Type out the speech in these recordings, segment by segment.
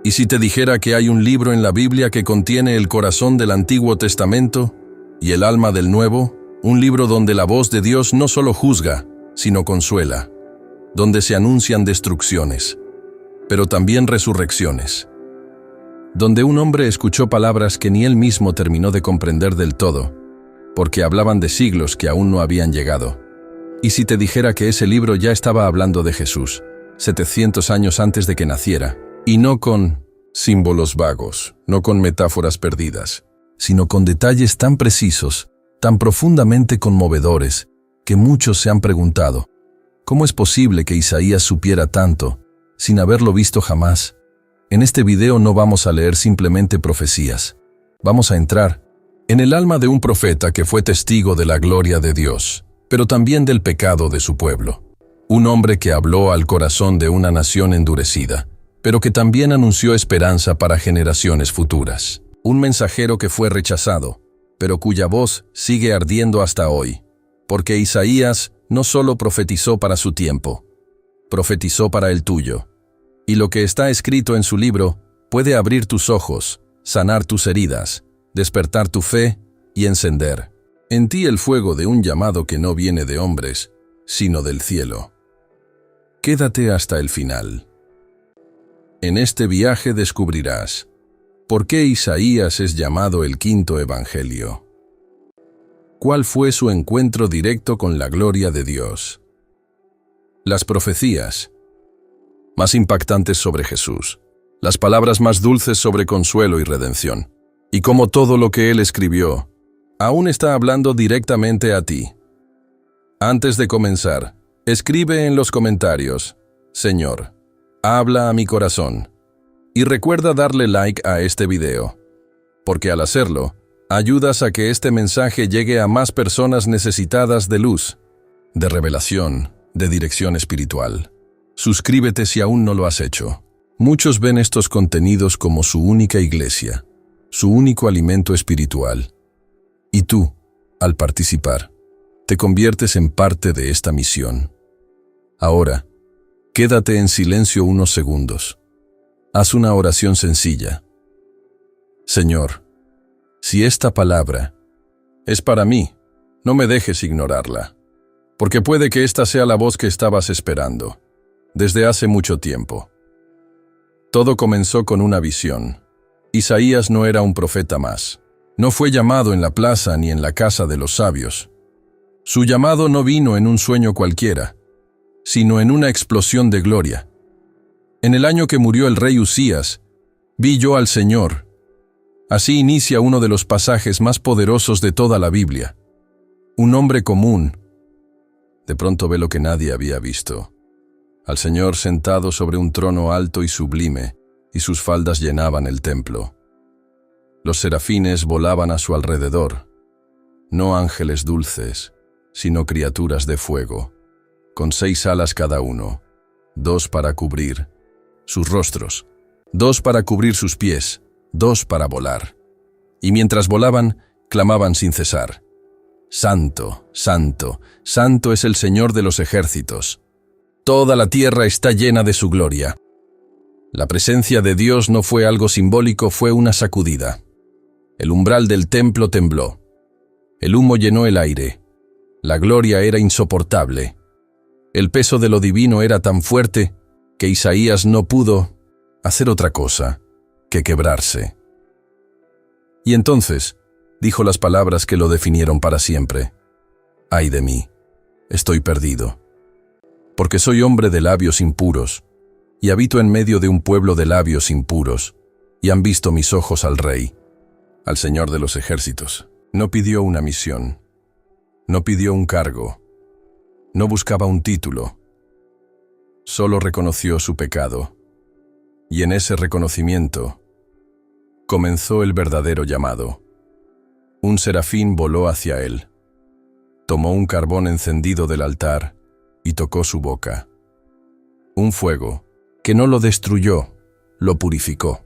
¿Y si te dijera que hay un libro en la Biblia que contiene el corazón del Antiguo Testamento y el alma del Nuevo? Un libro donde la voz de Dios no solo juzga, sino consuela, donde se anuncian destrucciones, pero también resurrecciones, donde un hombre escuchó palabras que ni él mismo terminó de comprender del todo, porque hablaban de siglos que aún no habían llegado. ¿Y si te dijera que ese libro ya estaba hablando de Jesús, 700 años antes de que naciera, y no con símbolos vagos, no con metáforas perdidas, sino con detalles tan precisos, tan profundamente conmovedores, que muchos se han preguntado, ¿cómo es posible que Isaías supiera tanto, sin haberlo visto jamás? En este video no vamos a leer simplemente profecías, vamos a entrar en el alma de un profeta que fue testigo de la gloria de Dios, pero también del pecado de su pueblo. Un hombre que habló al corazón de una nación endurecida, pero que también anunció esperanza para generaciones futuras. Un mensajero que fue rechazado, pero cuya voz sigue ardiendo hasta hoy, porque Isaías no solo profetizó para su tiempo, profetizó para el tuyo. Y lo que está escrito en su libro puede abrir tus ojos, sanar tus heridas, despertar tu fe y encender en ti el fuego de un llamado que no viene de hombres, sino del cielo. Quédate hasta el final. En este viaje descubrirás por qué Isaías es llamado el quinto evangelio. ¿Cuál fue su encuentro directo con la gloria de Dios? Las profecías más impactantes sobre Jesús, las palabras más dulces sobre consuelo y redención, y cómo todo lo que él escribió aún está hablando directamente a ti. Antes de comenzar, escribe en los comentarios, Señor, habla a mi corazón, y recuerda darle like a este video, porque al hacerlo, ayudas a que este mensaje llegue a más personas necesitadas de luz, de revelación, de dirección espiritual. Suscríbete si aún no lo has hecho. Muchos ven estos contenidos como su única iglesia, su único alimento espiritual. Y tú, al participar, te conviertes en parte de esta misión. Ahora, quédate en silencio unos segundos. Haz una oración sencilla. Señor, si esta palabra es para mí, no me dejes ignorarla, porque puede que esta sea la voz que estabas esperando desde hace mucho tiempo. Todo comenzó con una visión. Isaías no era un profeta más. No fue llamado en la plaza ni en la casa de los sabios. Su llamado no vino en un sueño cualquiera, sino en una explosión de gloria. En el año que murió el rey Usías, vi yo al Señor. Así inicia uno de los pasajes más poderosos de toda la Biblia. Un hombre común, de pronto ve lo que nadie había visto. Al Señor sentado sobre un trono alto y sublime, y sus faldas llenaban el templo. Los serafines volaban a su alrededor, no ángeles dulces, sino criaturas de fuego, con 6 alas cada uno, 2 para cubrir sus rostros, 2 para cubrir sus pies, 2 para volar. Y mientras volaban, clamaban sin cesar: Santo, Santo, Santo es el Señor de los ejércitos. Toda la tierra está llena de su gloria. La presencia de Dios no fue algo simbólico, fue una sacudida. El umbral del templo tembló. El humo llenó el aire. La gloria era insoportable. El peso de lo divino era tan fuerte que Isaías no pudo hacer otra cosa que quebrarse. Y entonces dijo las palabras que lo definieron para siempre: ¡Ay de mí! Estoy perdido, porque soy hombre de labios impuros, y habito en medio de un pueblo de labios impuros, y han visto mis ojos al Rey, al Señor de los ejércitos. No pidió una misión, no pidió un cargo, no buscaba un título, solo reconoció su pecado, y en ese reconocimiento comenzó el verdadero llamado. Un serafín voló hacia él, tomó un carbón encendido del altar y tocó su boca. Un fuego que no lo destruyó, lo purificó.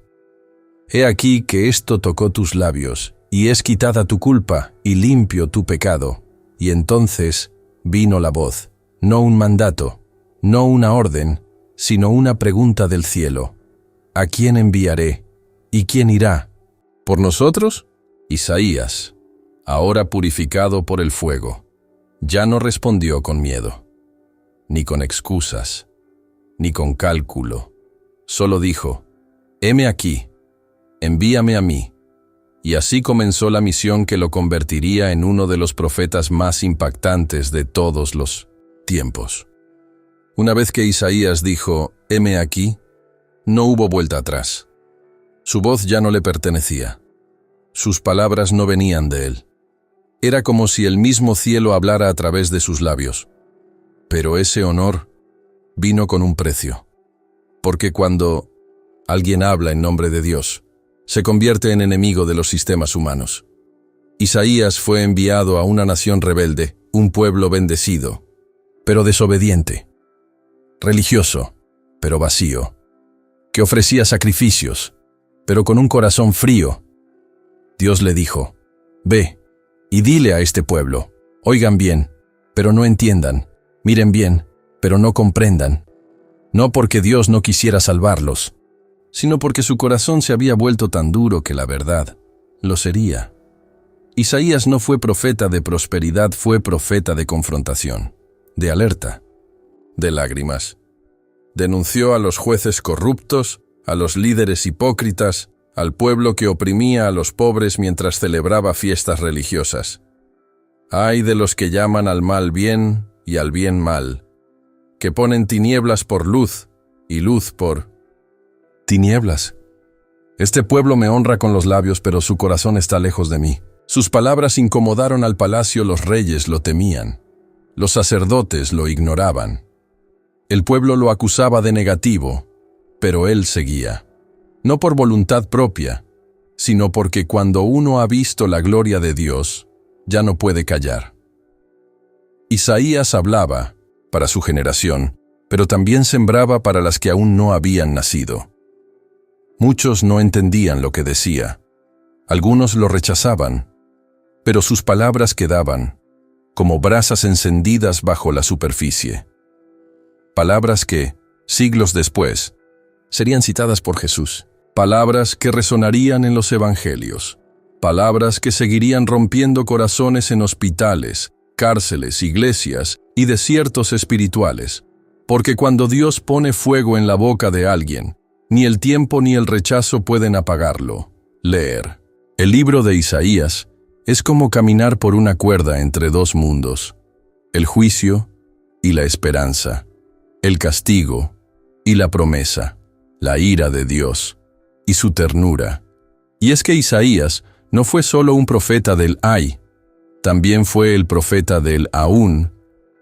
He aquí que esto tocó tus labios, y es quitada tu culpa, y limpio tu pecado. Y entonces vino la voz, no un mandato, no una orden, sino una pregunta del cielo. ¿a quién enviaré? ¿Y quién irá? ¿Por nosotros? Isaías, ahora purificado por el fuego, ya no respondió con miedo, ni con excusas, ni con cálculo. Solo dijo: heme aquí, envíame a mí. Y así comenzó la misión que lo convertiría en uno de los profetas más impactantes de todos los tiempos. Una vez que Isaías dijo: heme aquí, no hubo vuelta atrás. Su voz ya no le pertenecía. Sus palabras no venían de él. Era como si el mismo cielo hablara a través de sus labios. Pero ese honor vino con un precio. Porque cuando alguien habla en nombre de Dios, se convierte en enemigo de los sistemas humanos. Isaías fue enviado a una nación rebelde, un pueblo bendecido, pero desobediente, religioso, pero vacío, que ofrecía sacrificios, pero con un corazón frío. Dios le dijo: ve y dile a este pueblo, oigan bien, pero no entiendan, miren bien, pero no comprendan. No porque Dios no quisiera salvarlos, sino porque su corazón se había vuelto tan duro que la verdad lo sería. Isaías no fue profeta de prosperidad, fue profeta de confrontación, de alerta, de lágrimas. Denunció a los jueces corruptos, a los líderes hipócritas, al pueblo que oprimía a los pobres mientras celebraba fiestas religiosas. Ay de los que llaman al mal bien y al bien mal, que ponen tinieblas por luz y luz por tinieblas. Este pueblo me honra con los labios, pero su corazón está lejos de mí. Sus palabras incomodaron al palacio, los reyes lo temían. Los sacerdotes lo ignoraban. El pueblo lo acusaba de negativo, pero él seguía. No por voluntad propia, sino porque cuando uno ha visto la gloria de Dios, ya no puede callar. Isaías hablaba para su generación, pero también sembraba para las que aún no habían nacido. Muchos no entendían lo que decía. Algunos lo rechazaban, pero sus palabras quedaban, como brasas encendidas bajo la superficie. Palabras que, siglos después, serían citadas por Jesús. Palabras que resonarían en los evangelios. Palabras que seguirían rompiendo corazones en hospitales, cárceles, iglesias y desiertos espirituales. Porque cuando Dios pone fuego en la boca de alguien, ni el tiempo ni el rechazo pueden apagarlo. Leer el libro de Isaías es como caminar por una cuerda entre dos mundos: el juicio y la esperanza, el castigo y la promesa, la ira de Dios y su ternura. Y es que Isaías no fue solo un profeta del ay, también fue el profeta del aún.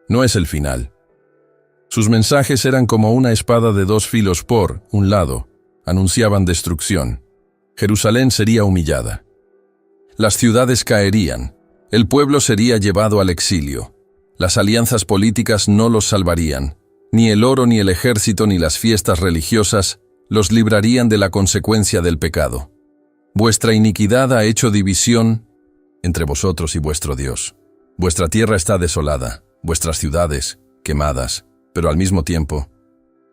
No es el final. Sus mensajes eran como una espada de dos filos. Por un lado, anunciaban destrucción. Jerusalén sería humillada. Las ciudades caerían. El pueblo sería llevado al exilio. Las alianzas políticas no los salvarían. Ni el oro, ni el ejército, ni las fiestas religiosas los librarían de la consecuencia del pecado. Vuestra iniquidad ha hecho división entre vosotros y vuestro Dios. Vuestra tierra está desolada, vuestras ciudades quemadas. Pero al mismo tiempo,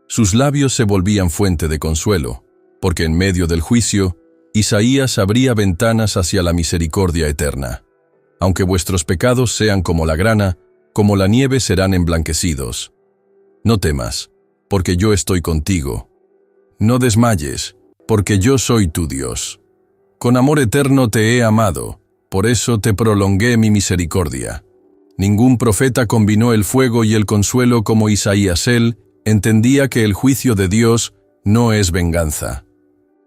sus labios se volvían fuente de consuelo, porque en medio del juicio, Isaías abría ventanas hacia la misericordia eterna. Aunque vuestros pecados sean como la grana, como la nieve serán emblanquecidos. No temas, porque yo estoy contigo. No desmayes, porque yo soy tu Dios. Con amor eterno te he amado, por eso te prolongué mi misericordia. Ningún profeta combinó el fuego y el consuelo como Isaías. Él entendía que el juicio de Dios no es venganza,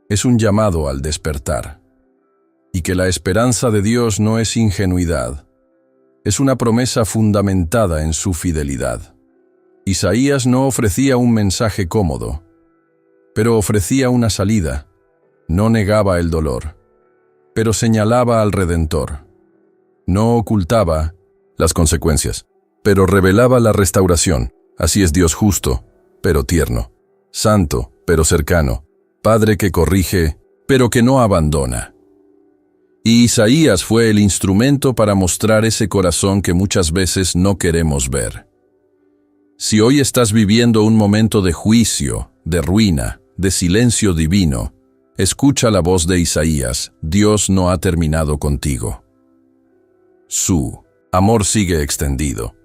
es un llamado al despertar. Y que la esperanza de Dios no es ingenuidad, es una promesa fundamentada en su fidelidad. Isaías no ofrecía un mensaje cómodo, pero ofrecía una salida. No negaba el dolor, pero señalaba al Redentor. No ocultaba las consecuencias, pero revelaba la restauración. Así es Dios, justo, pero tierno, santo, pero cercano, Padre que corrige, pero que no abandona. Y Isaías fue el instrumento para mostrar ese corazón que muchas veces no queremos ver. Si hoy estás viviendo un momento de juicio, de ruina, de silencio divino, escucha la voz de Isaías: Dios no ha terminado contigo. Su amor sigue extendido,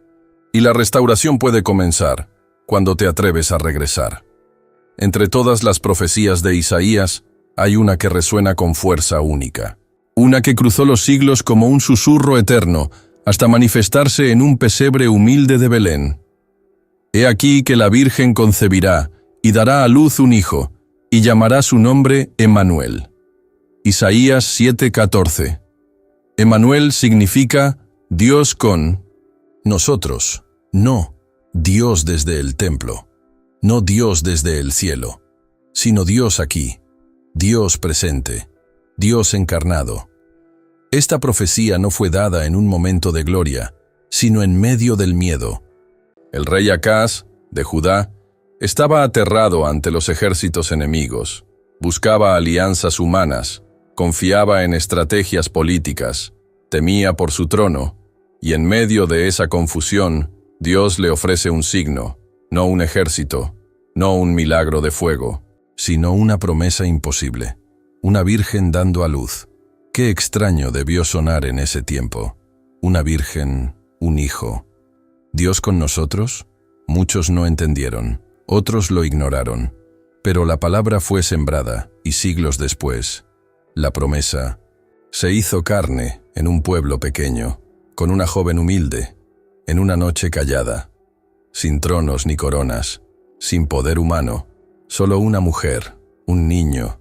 y la restauración puede comenzar cuando te atreves a regresar. Entre todas las profecías de Isaías, hay una que resuena con fuerza única, una que cruzó los siglos como un susurro eterno, hasta manifestarse en un pesebre humilde de Belén. He aquí que la Virgen concebirá y dará a luz un hijo, y llamará su nombre Emmanuel. Isaías 7:14. Emmanuel significa Dios con nosotros, no Dios desde el templo, no Dios desde el cielo, sino Dios aquí, Dios presente, Dios encarnado. Esta profecía no fue dada en un momento de gloria, sino en medio del miedo. El rey Acaz, de Judá, estaba aterrado ante los ejércitos enemigos, buscaba alianzas humanas, confiaba en estrategias políticas, temía por su trono, y en medio de esa confusión, Dios le ofrece un signo, no un ejército, no un milagro de fuego, sino una promesa imposible, una virgen dando a luz. Qué extraño debió sonar en ese tiempo. Una virgen, un hijo. ¿Dios con nosotros? Muchos no entendieron, otros lo ignoraron, pero la palabra fue sembrada, y siglos después, la promesa se hizo carne en un pueblo pequeño, con una joven humilde, en una noche callada, sin tronos ni coronas, sin poder humano, solo una mujer, un niño.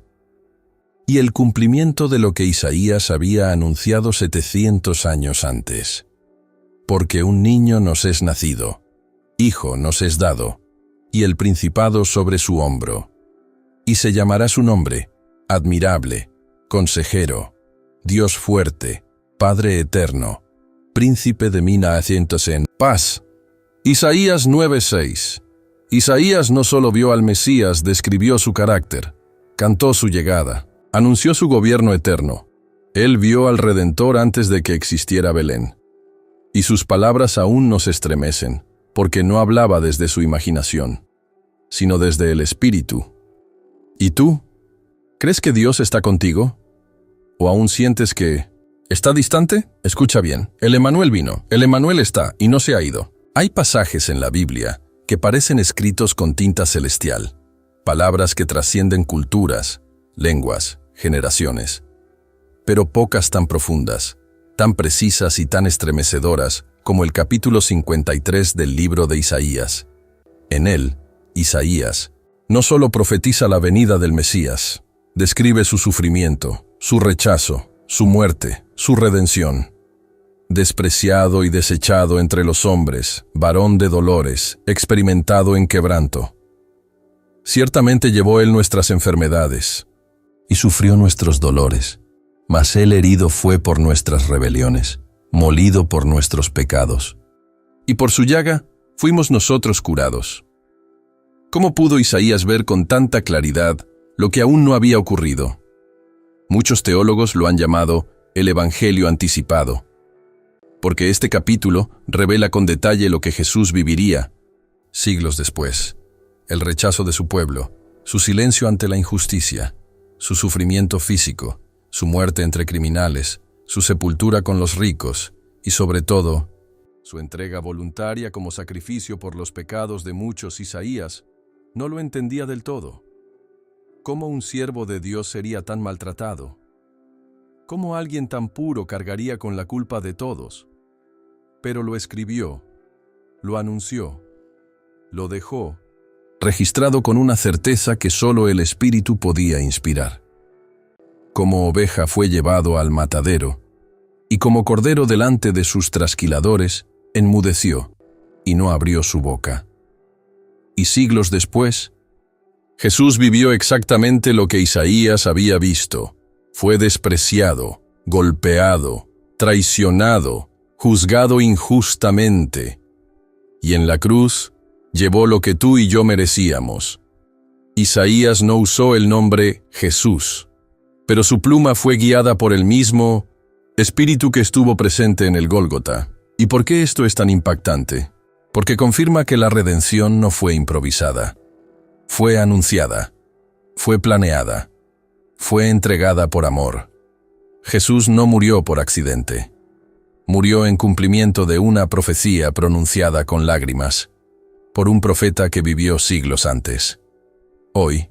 Y el cumplimiento de lo que Isaías había anunciado 700 años antes. Porque un niño nos es nacido, hijo nos es dado, y el principado sobre su hombro. Y se llamará su nombre, Admirable, Consejero, Dios fuerte, Padre eterno, Príncipe de haciéndose en paz. Isaías 9:6. Isaías no solo vio al Mesías, describió su carácter, cantó su llegada, anunció su gobierno eterno. Él vio al Redentor antes de que existiera Belén. Y sus palabras aún nos estremecen, porque no hablaba desde su imaginación, sino desde el Espíritu. ¿Y tú? ¿Crees que Dios está contigo? ¿O aún sientes que está distante? Escucha bien, el Emmanuel vino, el Emmanuel está y no se ha ido. Hay pasajes en la Biblia que parecen escritos con tinta celestial, palabras que trascienden culturas, lenguas, generaciones, pero pocas tan profundas, tan precisas y tan estremecedoras como el capítulo 53 del libro de Isaías. En él, Isaías no solo profetiza la venida del Mesías, describe su sufrimiento, su rechazo, su muerte, su redención. Despreciado y desechado entre los hombres, varón de dolores, experimentado en quebranto. Ciertamente llevó él nuestras enfermedades y sufrió nuestros dolores, mas él herido fue por nuestras rebeliones, molido por nuestros pecados. Y por su llaga fuimos nosotros curados. ¿Cómo pudo Isaías ver con tanta claridad lo que aún no había ocurrido? Muchos teólogos lo han llamado el Evangelio anticipado, porque este capítulo revela con detalle lo que Jesús viviría siglos después: el rechazo de su pueblo, su silencio ante la injusticia, su sufrimiento físico, su muerte entre criminales, su sepultura con los ricos y, sobre todo, su entrega voluntaria como sacrificio por los pecados de muchos. Isaías no lo entendía del todo. ¿Cómo un siervo de Dios sería tan maltratado? ¿Cómo alguien tan puro cargaría con la culpa de todos? Pero lo escribió, lo anunció, lo dejó, registrado con una certeza que solo el Espíritu podía inspirar. Como oveja fue llevado al matadero, y como cordero delante de sus trasquiladores, enmudeció, y no abrió su boca. Y siglos después, Jesús vivió exactamente lo que Isaías había visto. Fue despreciado, golpeado, traicionado, juzgado injustamente. Y en la cruz llevó lo que tú y yo merecíamos. Isaías no usó el nombre Jesús, pero su pluma fue guiada por el mismo Espíritu que estuvo presente en el Gólgota. ¿Y por qué esto es tan impactante? Porque confirma que la redención no fue improvisada. Fue anunciada. fue planeada, fue entregada por amor. Jesús no murió por accidente. Murió en cumplimiento de una profecía pronunciada con lágrimas por un profeta que vivió siglos antes. Hoy,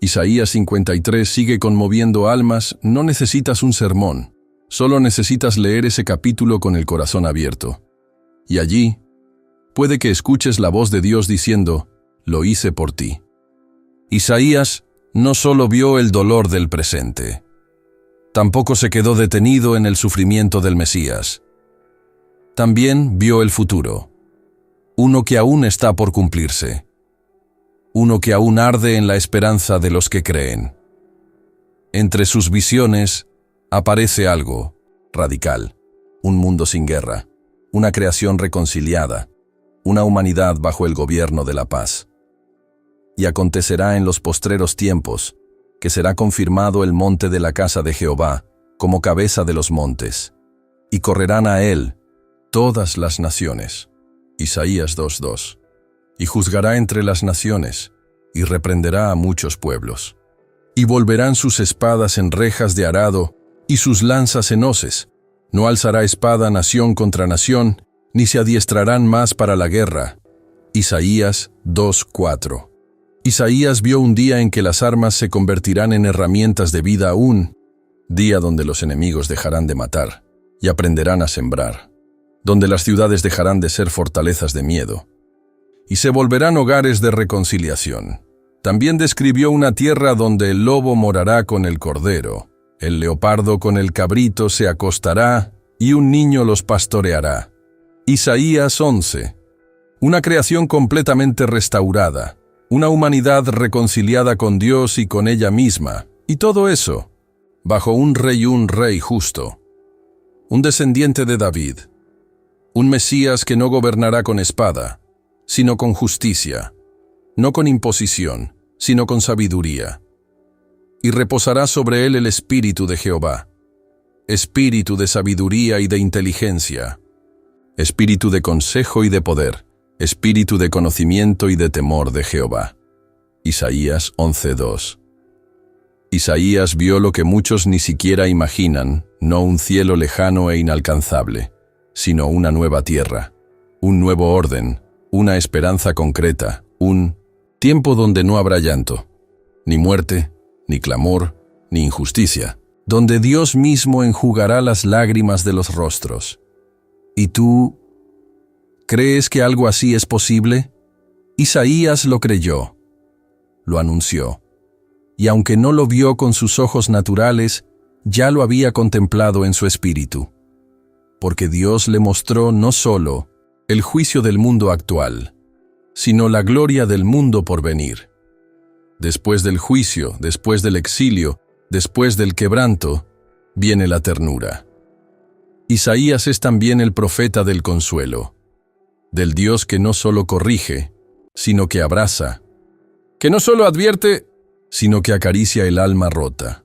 Isaías 53 sigue conmoviendo almas. No necesitas un sermón, solo necesitas leer ese capítulo con el corazón abierto. Y allí, puede que escuches la voz de Dios diciendo, lo hice por ti. Isaías no solo vio el dolor del presente, tampoco se quedó detenido en el sufrimiento del Mesías. También vio el futuro, uno que aún está por cumplirse, uno que aún arde en la esperanza de los que creen. Entre sus visiones aparece algo radical, un mundo sin guerra, una creación reconciliada, una humanidad bajo el gobierno de la paz. Y acontecerá en los postreros tiempos, que será confirmado el monte de la casa de Jehová, como cabeza de los montes, y correrán a él todas las naciones. Isaías 2:2. Y juzgará entre las naciones, y reprenderá a muchos pueblos. Y volverán sus espadas en rejas de arado, y sus lanzas en hoces. No alzará espada nación contra nación, ni se adiestrarán más para la guerra. Isaías 2:4. Isaías vio un día en que las armas se convertirán en herramientas de vida, un día donde los enemigos dejarán de matar y aprenderán a sembrar, donde las ciudades dejarán de ser fortalezas de miedo y se volverán hogares de reconciliación. También describió una tierra donde el lobo morará con el cordero, el leopardo con el cabrito se acostará y un niño los pastoreará. Isaías 11. Una creación completamente restaurada, una humanidad reconciliada con Dios y con ella misma, y todo eso, bajo un rey justo, un descendiente de David, un Mesías que no gobernará con espada, sino con justicia, no con imposición, sino con sabiduría. Y reposará sobre él el espíritu de Jehová, espíritu de sabiduría y de inteligencia, espíritu de consejo y de poder, espíritu de conocimiento y de temor de Jehová. Isaías 11:2. Isaías vio lo que muchos ni siquiera imaginan, no un cielo lejano e inalcanzable, sino una nueva tierra, un nuevo orden, una esperanza concreta, un tiempo donde no habrá llanto, ni muerte, ni clamor, ni injusticia, donde Dios mismo enjugará las lágrimas de los rostros. ¿Y tú crees que algo así es posible? Isaías lo creyó, lo anunció, y aunque no lo vio con sus ojos naturales, ya lo había contemplado en su espíritu, porque Dios le mostró no solo el juicio del mundo actual, sino la gloria del mundo por venir. Después del juicio, después del exilio, después del quebranto, viene la ternura. Isaías es también el profeta del consuelo, del Dios que no solo corrige, sino que abraza, que no solo advierte, sino que acaricia el alma rota.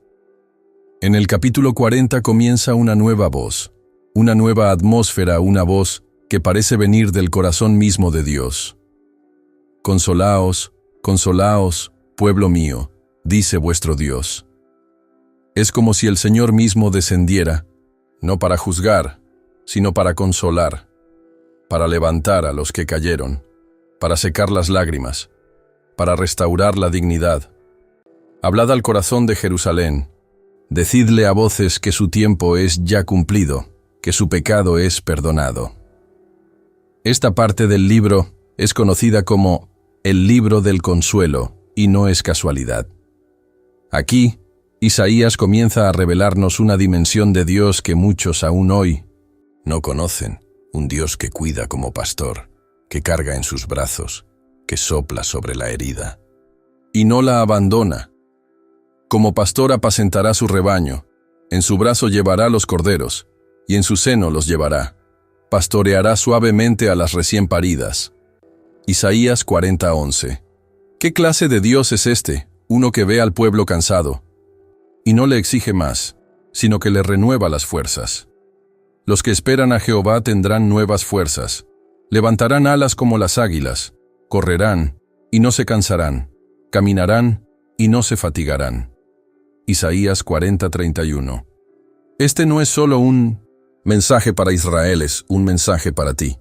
En el capítulo 40 comienza una nueva voz, una nueva atmósfera, una voz que parece venir del corazón mismo de Dios. Consolaos, consolaos, pueblo mío, dice vuestro Dios. Es como si el Señor mismo descendiera, no para juzgar, sino para consolar, para levantar a los que cayeron, para secar las lágrimas, para restaurar la dignidad. Hablad al corazón de Jerusalén, decidle a voces que su tiempo es ya cumplido, que su pecado es perdonado. Esta parte del libro es conocida como el libro del consuelo, y no es casualidad. Aquí, Isaías comienza a revelarnos una dimensión de Dios que muchos aún hoy no conocen, un Dios que cuida como pastor, que carga en sus brazos, que sopla sobre la herida y no la abandona. Como pastor apacentará su rebaño, en su brazo llevará los corderos, y en su seno los llevará. Pastoreará suavemente a las recién paridas. Isaías 40:11. ¿Qué clase de Dios es este? Uno que ve al pueblo cansado, y no le exige más, sino que le renueva las fuerzas. Los que esperan a Jehová tendrán nuevas fuerzas, levantarán alas como las águilas, correrán, y no se cansarán, caminarán, y no se fatigarán. Isaías 40:31. Este no es solo un mensaje para Israel, es un mensaje para ti,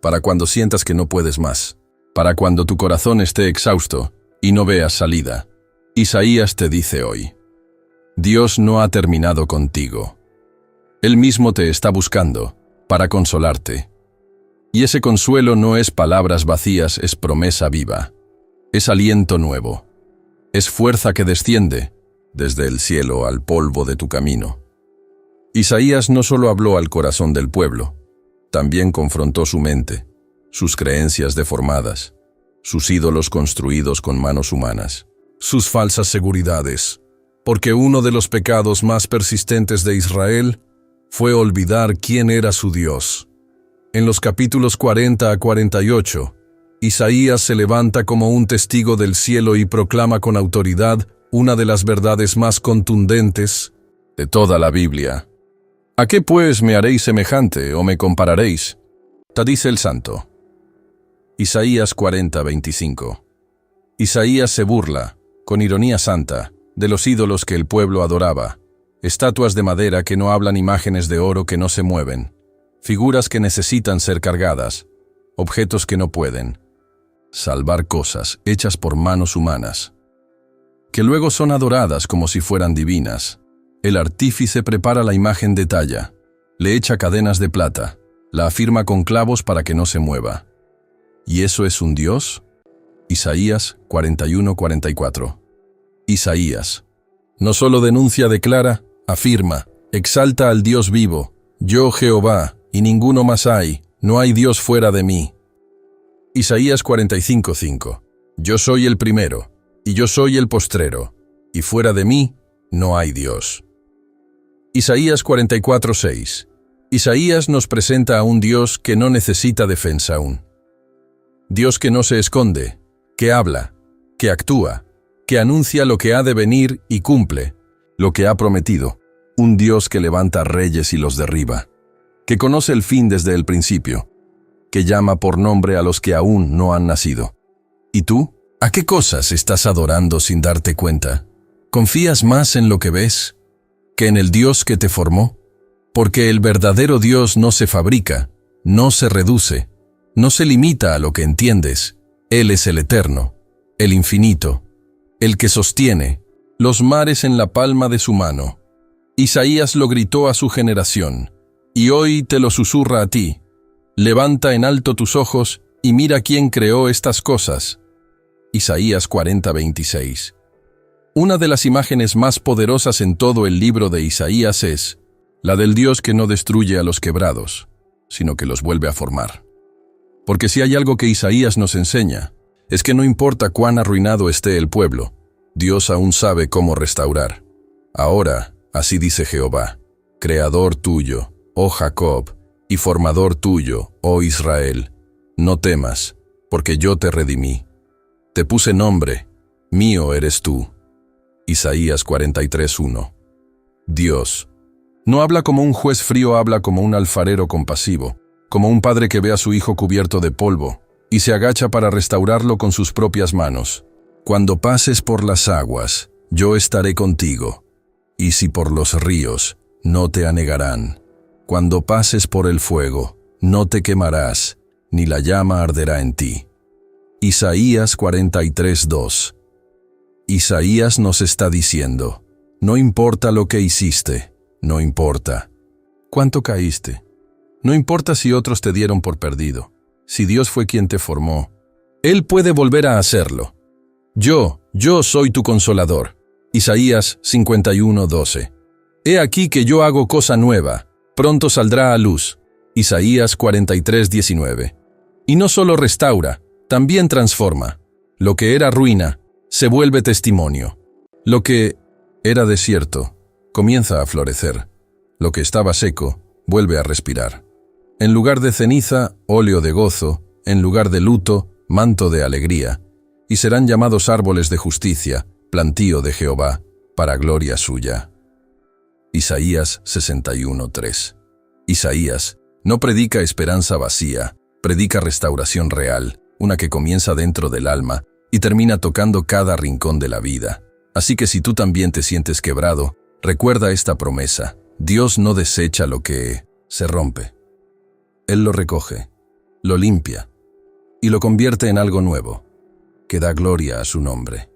para cuando sientas que no puedes más, para cuando tu corazón esté exhausto y no veas salida. Isaías te dice hoy: Dios no ha terminado contigo. Él mismo te está buscando para consolarte. Y ese consuelo no es palabras vacías, es promesa viva. Es aliento nuevo. Es fuerza que desciende desde el cielo al polvo de tu camino. Isaías no solo habló al corazón del pueblo, también confrontó su mente, sus creencias deformadas, sus ídolos construidos con manos humanas, sus falsas seguridades, porque uno de los pecados más persistentes de Israel fue olvidar quién era su Dios. En los capítulos 40 a 48, Isaías se levanta como un testigo del cielo y proclama con autoridad una de las verdades más contundentes de toda la Biblia. ¿A qué pues me haréis semejante o me compararéis? Te dice el santo. Isaías 40:25. Isaías se burla, con ironía santa, de los ídolos que el pueblo adoraba, estatuas de madera que no hablan, imágenes de oro que no se mueven, figuras que necesitan ser cargadas, objetos que no pueden salvar, cosas hechas por manos humanas, que luego son adoradas como si fueran divinas. El artífice prepara la imagen de talla, le echa cadenas de plata, la afirma con clavos para que no se mueva. ¿Y eso es un Dios? Isaías 41:44. Isaías no solo denuncia, declara, afirma, exalta al Dios vivo: yo Jehová, y ninguno más hay, no hay Dios fuera de mí. Isaías 45:5. Yo soy el primero, y yo soy el postrero, y fuera de mí no hay Dios. Isaías 44:6. Isaías nos presenta a un Dios que no necesita defensa aún. Dios que no se esconde, que habla, que actúa, que anuncia lo que ha de venir y cumple lo que ha prometido. Un Dios que levanta reyes y los derriba, que conoce el fin desde el principio, que llama por nombre a los que aún no han nacido. ¿Y tú? ¿A qué cosas estás adorando sin darte cuenta? ¿Confías más en lo que ves que en el Dios que te formó? Porque el verdadero Dios no se fabrica, no se reduce, no se limita a lo que entiendes. Él es el eterno, el infinito, el que sostiene los mares en la palma de su mano. Isaías lo gritó a su generación, y hoy te lo susurra a ti. Levanta en alto tus ojos y mira quién creó estas cosas. Isaías 40:26. Una de las imágenes más poderosas en todo el libro de Isaías es la del Dios que no destruye a los quebrados, sino que los vuelve a formar. Porque si hay algo que Isaías nos enseña, es que no importa cuán arruinado esté el pueblo, Dios aún sabe cómo restaurar. Ahora, así dice Jehová, creador tuyo, oh Jacob, y formador tuyo, oh Israel, no temas, porque yo te redimí. Te puse nombre, mío eres tú. Isaías 43:1. Dios no habla como un juez frío, habla como un alfarero compasivo, como un padre que ve a su hijo cubierto de polvo y se agacha para restaurarlo con sus propias manos. Cuando pases por las aguas, yo estaré contigo, y si por los ríos, no te anegarán. Cuando pases por el fuego, no te quemarás, ni la llama arderá en ti. Isaías 43:2. Isaías nos está diciendo, no importa lo que hiciste, no importa cuánto caíste, no importa si otros te dieron por perdido, si Dios fue quien te formó, Él puede volver a hacerlo. Yo soy tu consolador. Isaías 51:12. He aquí que yo hago cosa nueva, pronto saldrá a luz. Isaías 43:19. Y no solo restaura, también transforma. Lo que era ruina, se vuelve testimonio. Lo que era desierto, comienza a florecer. Lo que estaba seco, vuelve a respirar. En lugar de ceniza, óleo de gozo, en lugar de luto, manto de alegría. Y serán llamados árboles de justicia, plantío de Jehová, para gloria suya. Isaías 61:3. Isaías no predica esperanza vacía, predica restauración real, una que comienza dentro del alma y termina tocando cada rincón de la vida. Así que si tú también te sientes quebrado, recuerda esta promesa. Dios no desecha lo que se rompe. Él lo recoge, lo limpia y lo convierte en algo nuevo, que da gloria a su nombre.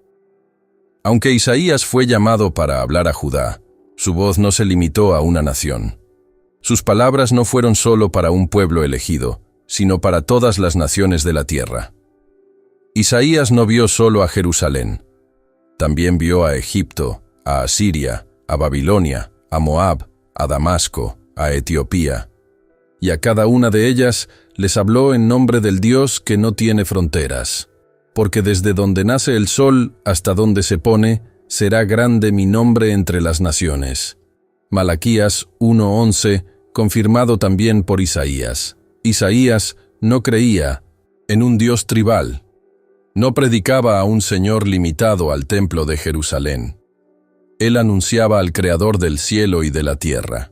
Aunque Isaías fue llamado para hablar a Judá, su voz no se limitó a una nación. Sus palabras no fueron solo para un pueblo elegido, sino para todas las naciones de la tierra. Isaías no vio solo a Jerusalén. También vio a Egipto, a Asiria, a Babilonia, a Moab, a Damasco, a Etiopía. Y a cada una de ellas les habló en nombre del Dios que no tiene fronteras. Porque desde donde nace el sol hasta donde se pone, será grande mi nombre entre las naciones. Malaquías 1:11, confirmado también por Isaías. Isaías no creía en un Dios tribal. No predicaba a un Señor limitado al templo de Jerusalén. Él anunciaba al Creador del cielo y de la tierra,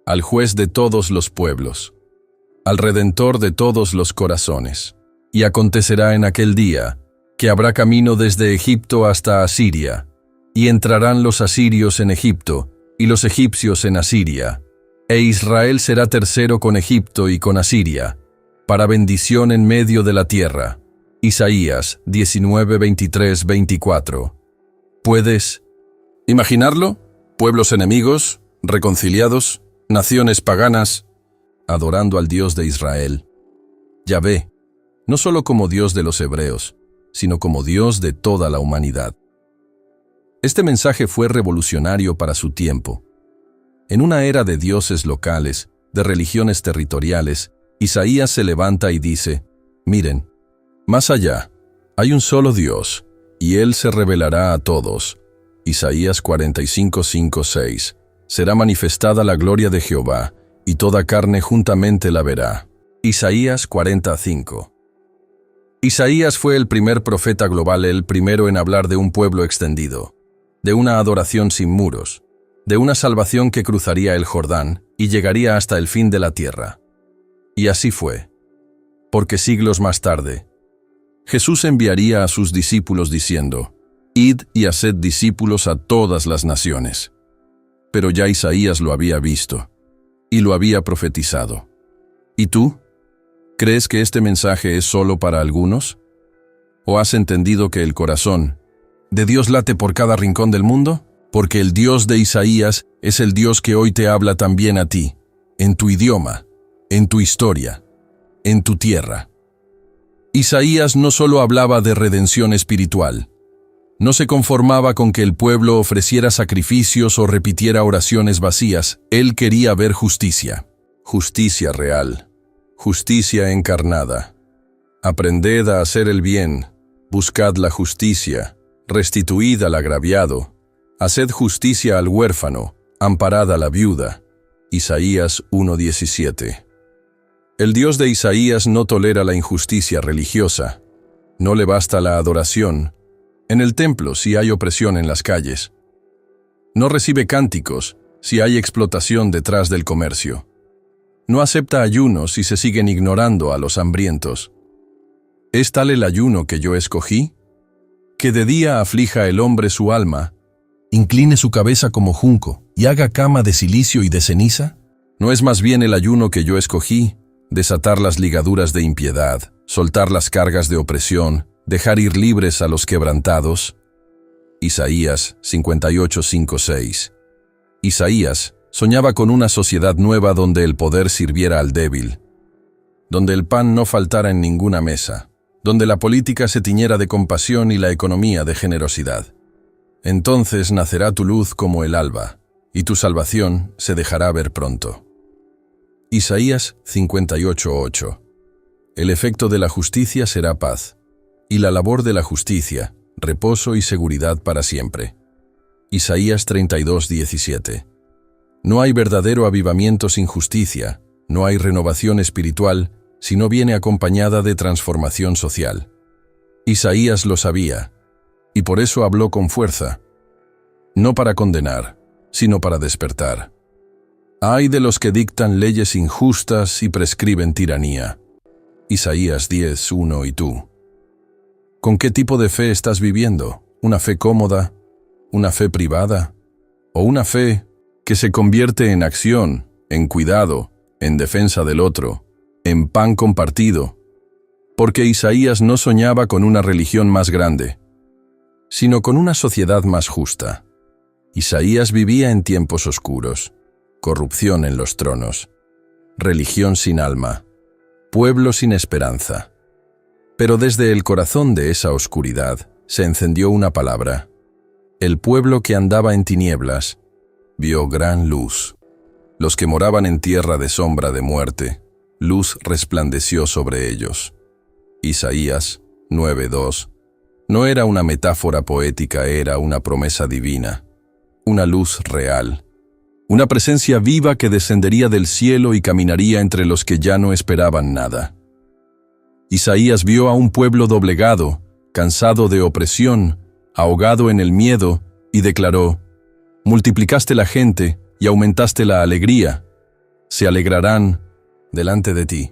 al Juez de todos los pueblos, al Redentor de todos los corazones. Y acontecerá en aquel día que habrá camino desde Egipto hasta Asiria, y entrarán los asirios en Egipto, y los egipcios en Asiria, e Israel será tercero con Egipto y con Asiria, para bendición en medio de la tierra. Isaías 19:23-24. ¿Puedes imaginarlo? Pueblos enemigos, reconciliados, naciones paganas, adorando al Dios de Israel. Yahvé, no solo como Dios de los hebreos, sino como Dios de toda la humanidad. Este mensaje fue revolucionario para su tiempo. En una era de dioses locales, de religiones territoriales, Isaías se levanta y dice: miren, más allá, hay un solo Dios, y Él se revelará a todos. Isaías 45:5-6. Será manifestada la gloria de Jehová, y toda carne juntamente la verá. Isaías 40:5. Isaías fue el primer profeta global, el primero en hablar de un pueblo extendido, de una adoración sin muros, de una salvación que cruzaría el Jordán y llegaría hasta el fin de la tierra. Y así fue, porque siglos más tarde, Jesús enviaría a sus discípulos diciendo: «Id y haced discípulos a todas las naciones». Pero ya Isaías lo había visto y lo había profetizado. ¿Y tú? ¿Crees que este mensaje es solo para algunos? ¿O has entendido que el corazón de Dios late por cada rincón del mundo? Porque el Dios de Isaías es el Dios que hoy te habla también a ti, en tu idioma, en tu historia, en tu tierra. Isaías no solo hablaba de redención espiritual. No se conformaba con que el pueblo ofreciera sacrificios o repitiera oraciones vacías. Él quería ver justicia. Justicia real. Justicia encarnada. Aprended a hacer el bien. Buscad la justicia. Restituid al agraviado. Haced justicia al huérfano. Amparad a la viuda. Isaías 1:17. El Dios de Isaías no tolera la injusticia religiosa. No le basta la adoración. En el templo si hay opresión en las calles. No recibe cánticos si hay explotación detrás del comercio. No acepta ayunos si se siguen ignorando a los hambrientos. ¿Es tal el ayuno que yo escogí? Que de día aflija el hombre su alma, incline su cabeza como junco y haga cama de cilicio y de ceniza. ¿No es más bien el ayuno que yo escogí? Desatar las ligaduras de impiedad, soltar las cargas de opresión, dejar ir libres a los quebrantados. Isaías 58:5-6. Isaías soñaba con una sociedad nueva donde el poder sirviera al débil, donde el pan no faltara en ninguna mesa, donde la política se tiñera de compasión y la economía de generosidad. Entonces nacerá tu luz como el alba, y tu salvación se dejará ver pronto. Isaías 58:8. El efecto de la justicia será paz, y la labor de la justicia, reposo y seguridad para siempre. Isaías 32:17. No hay verdadero avivamiento sin justicia, no hay renovación espiritual si no viene acompañada de transformación social. Isaías lo sabía, y por eso habló con fuerza, no para condenar, sino para despertar. Ay de los que dictan leyes injustas y prescriben tiranía. Isaías 10:1. ¿Y tú? ¿Con qué tipo de fe estás viviendo? ¿Una fe cómoda? ¿Una fe privada? ¿O una fe que se convierte en acción, en cuidado, en defensa del otro, en pan compartido? Porque Isaías no soñaba con una religión más grande, sino con una sociedad más justa. Isaías vivía en tiempos oscuros, corrupción en los tronos, religión sin alma, pueblo sin esperanza. Pero desde el corazón de esa oscuridad se encendió una palabra. El pueblo que andaba en tinieblas vio gran luz. Los que moraban en tierra de sombra de muerte, luz resplandeció sobre ellos. Isaías 9:2. No era una metáfora poética, era una promesa divina, una luz real, una presencia viva que descendería del cielo y caminaría entre los que ya no esperaban nada. Isaías vio a un pueblo doblegado, cansado de opresión, ahogado en el miedo, y declaró: multiplicaste la gente y aumentaste la alegría. Se alegrarán delante de ti.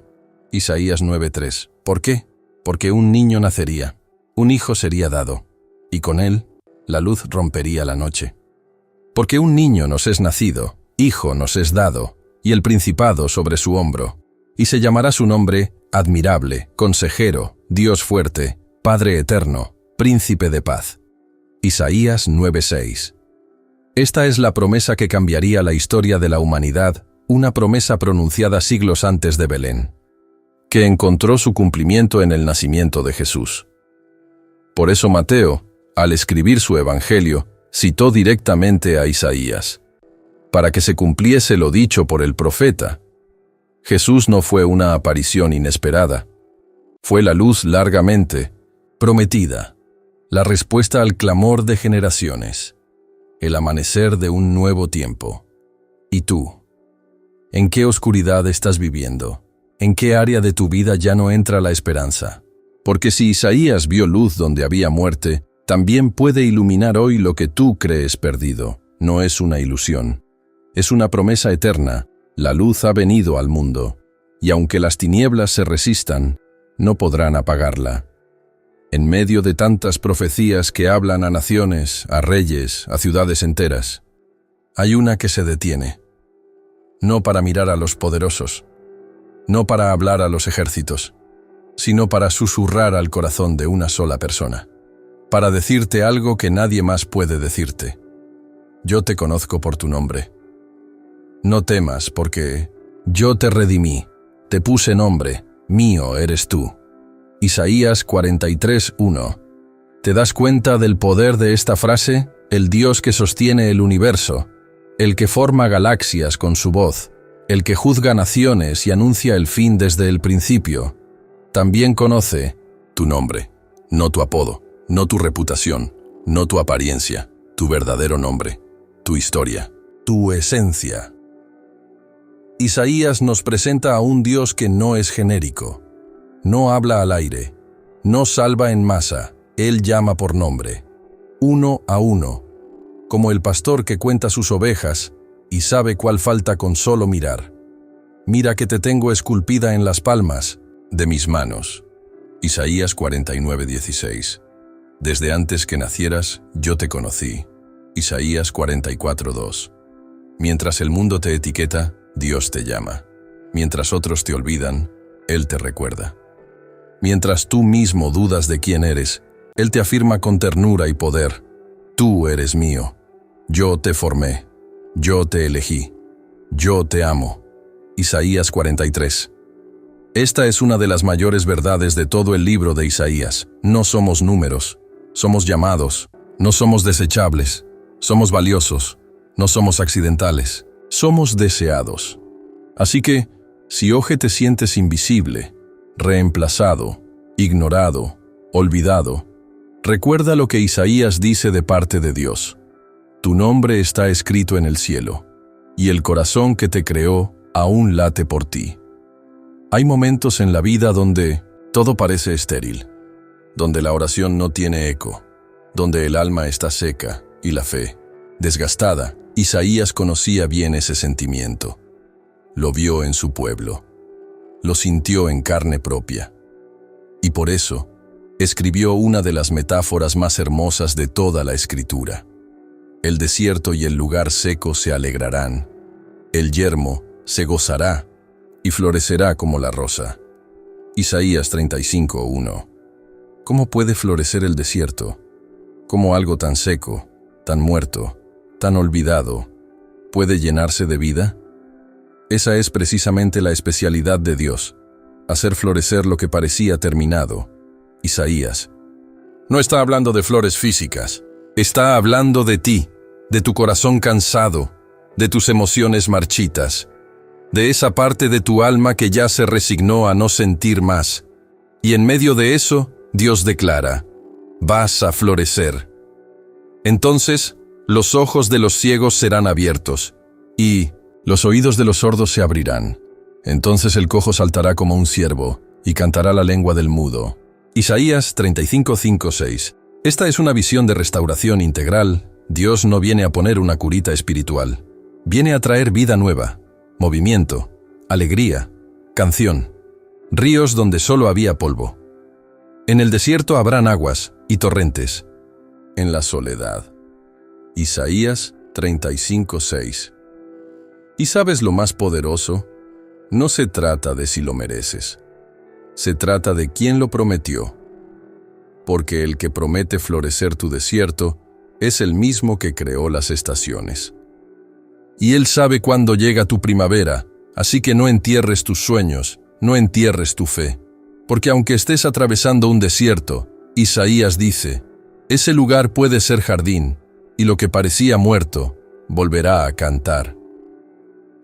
Isaías 9:3. ¿Por qué? Porque un niño nacería, un hijo sería dado, y con él la luz rompería la noche. Porque un niño nos es nacido, hijo nos es dado, y el principado sobre su hombro, y se llamará su nombre Admirable, Consejero, Dios fuerte, Padre eterno, Príncipe de paz. Isaías 9:6. Esta es la promesa que cambiaría la historia de la humanidad, una promesa pronunciada siglos antes de Belén, que encontró su cumplimiento en el nacimiento de Jesús. Por eso Mateo, al escribir su evangelio, citó directamente a Isaías, para que se cumpliese lo dicho por el profeta. Jesús no fue una aparición inesperada, fue la luz largamente prometida, la respuesta al clamor de generaciones, el amanecer de un nuevo tiempo. ¿Y tú? ¿En qué oscuridad estás viviendo? ¿En qué área de tu vida ya no entra la esperanza? Porque si Isaías vio luz donde había muerte, también puede iluminar hoy lo que tú crees perdido. No es una ilusión, es una promesa eterna. La luz ha venido al mundo, y aunque las tinieblas se resistan, no podrán apagarla. En medio de tantas profecías que hablan a naciones, a reyes, a ciudades enteras, hay una que se detiene. No para mirar a los poderosos, no para hablar a los ejércitos, sino para susurrar al corazón de una sola persona, para decirte algo que nadie más puede decirte. Yo te conozco por tu nombre. No temas, porque yo te redimí, te puse nombre, mío eres tú. Isaías 43:1. ¿Te das cuenta del poder de esta frase? El Dios que sostiene el universo, el que forma galaxias con su voz, el que juzga naciones y anuncia el fin desde el principio, también conoce tu nombre, no tu apodo, no tu reputación, no tu apariencia, tu verdadero nombre, tu historia, tu esencia. Isaías nos presenta a un Dios que no es genérico, no habla al aire, no salva en masa, Él llama por nombre, uno a uno, como el pastor que cuenta sus ovejas y sabe cuál falta con solo mirar. Mira que te tengo esculpida en las palmas de mis manos. Isaías 49:16. Desde antes que nacieras, yo te conocí. Isaías 44:2. Mientras el mundo te etiqueta, Dios te llama. Mientras otros te olvidan, Él te recuerda. Mientras tú mismo dudas de quién eres, Él te afirma con ternura y poder: tú eres mío. Yo te formé. Yo te elegí. Yo te amo. Isaías 43. Esta es una de las mayores verdades de todo el libro de Isaías. No somos números, somos llamados, no somos desechables, somos valiosos, no somos accidentales, somos deseados. Así que, si hoy te sientes invisible, reemplazado, ignorado, olvidado, recuerda lo que Isaías dice de parte de Dios. Tu nombre está escrito en el cielo, y el corazón que te creó aún late por ti. Hay momentos en la vida donde todo parece estéril, donde la oración no tiene eco, donde el alma está seca y la fe desgastada. Isaías conocía bien ese sentimiento. Lo vio en su pueblo. Lo sintió en carne propia. Y por eso, escribió una de las metáforas más hermosas de toda la Escritura. El desierto y el lugar seco se alegrarán. El yermo se gozará y florecerá como la rosa. Isaías 35:1. ¿Cómo puede florecer el desierto? ¿Cómo algo tan seco, tan muerto, tan olvidado, puede llenarse de vida? Esa es precisamente la especialidad de Dios, hacer florecer lo que parecía terminado. Isaías no está hablando de flores físicas, está hablando de ti, de tu corazón cansado, de tus emociones marchitas, de esa parte de tu alma que ya se resignó a no sentir más. Y en medio de eso, Dios declara: vas a florecer. Entonces, los ojos de los ciegos serán abiertos, y los oídos de los sordos se abrirán. Entonces el cojo saltará como un ciervo, y cantará la lengua del mudo. Isaías 35:5-6. Esta es una visión de restauración integral. Dios no viene a poner una curita espiritual. Viene a traer vida nueva, movimiento, alegría, canción, ríos donde solo había polvo. En el desierto habrán aguas y torrentes. En la soledad. Isaías 35:6. ¿Y sabes lo más poderoso? No se trata de si lo mereces. Se trata de quién lo prometió. Porque el que promete florecer tu desierto es el mismo que creó las estaciones. Y Él sabe cuándo llega tu primavera, así que no entierres tus sueños, no entierres tu fe. Porque aunque estés atravesando un desierto, Isaías dice, ese lugar puede ser jardín, y lo que parecía muerto, volverá a cantar.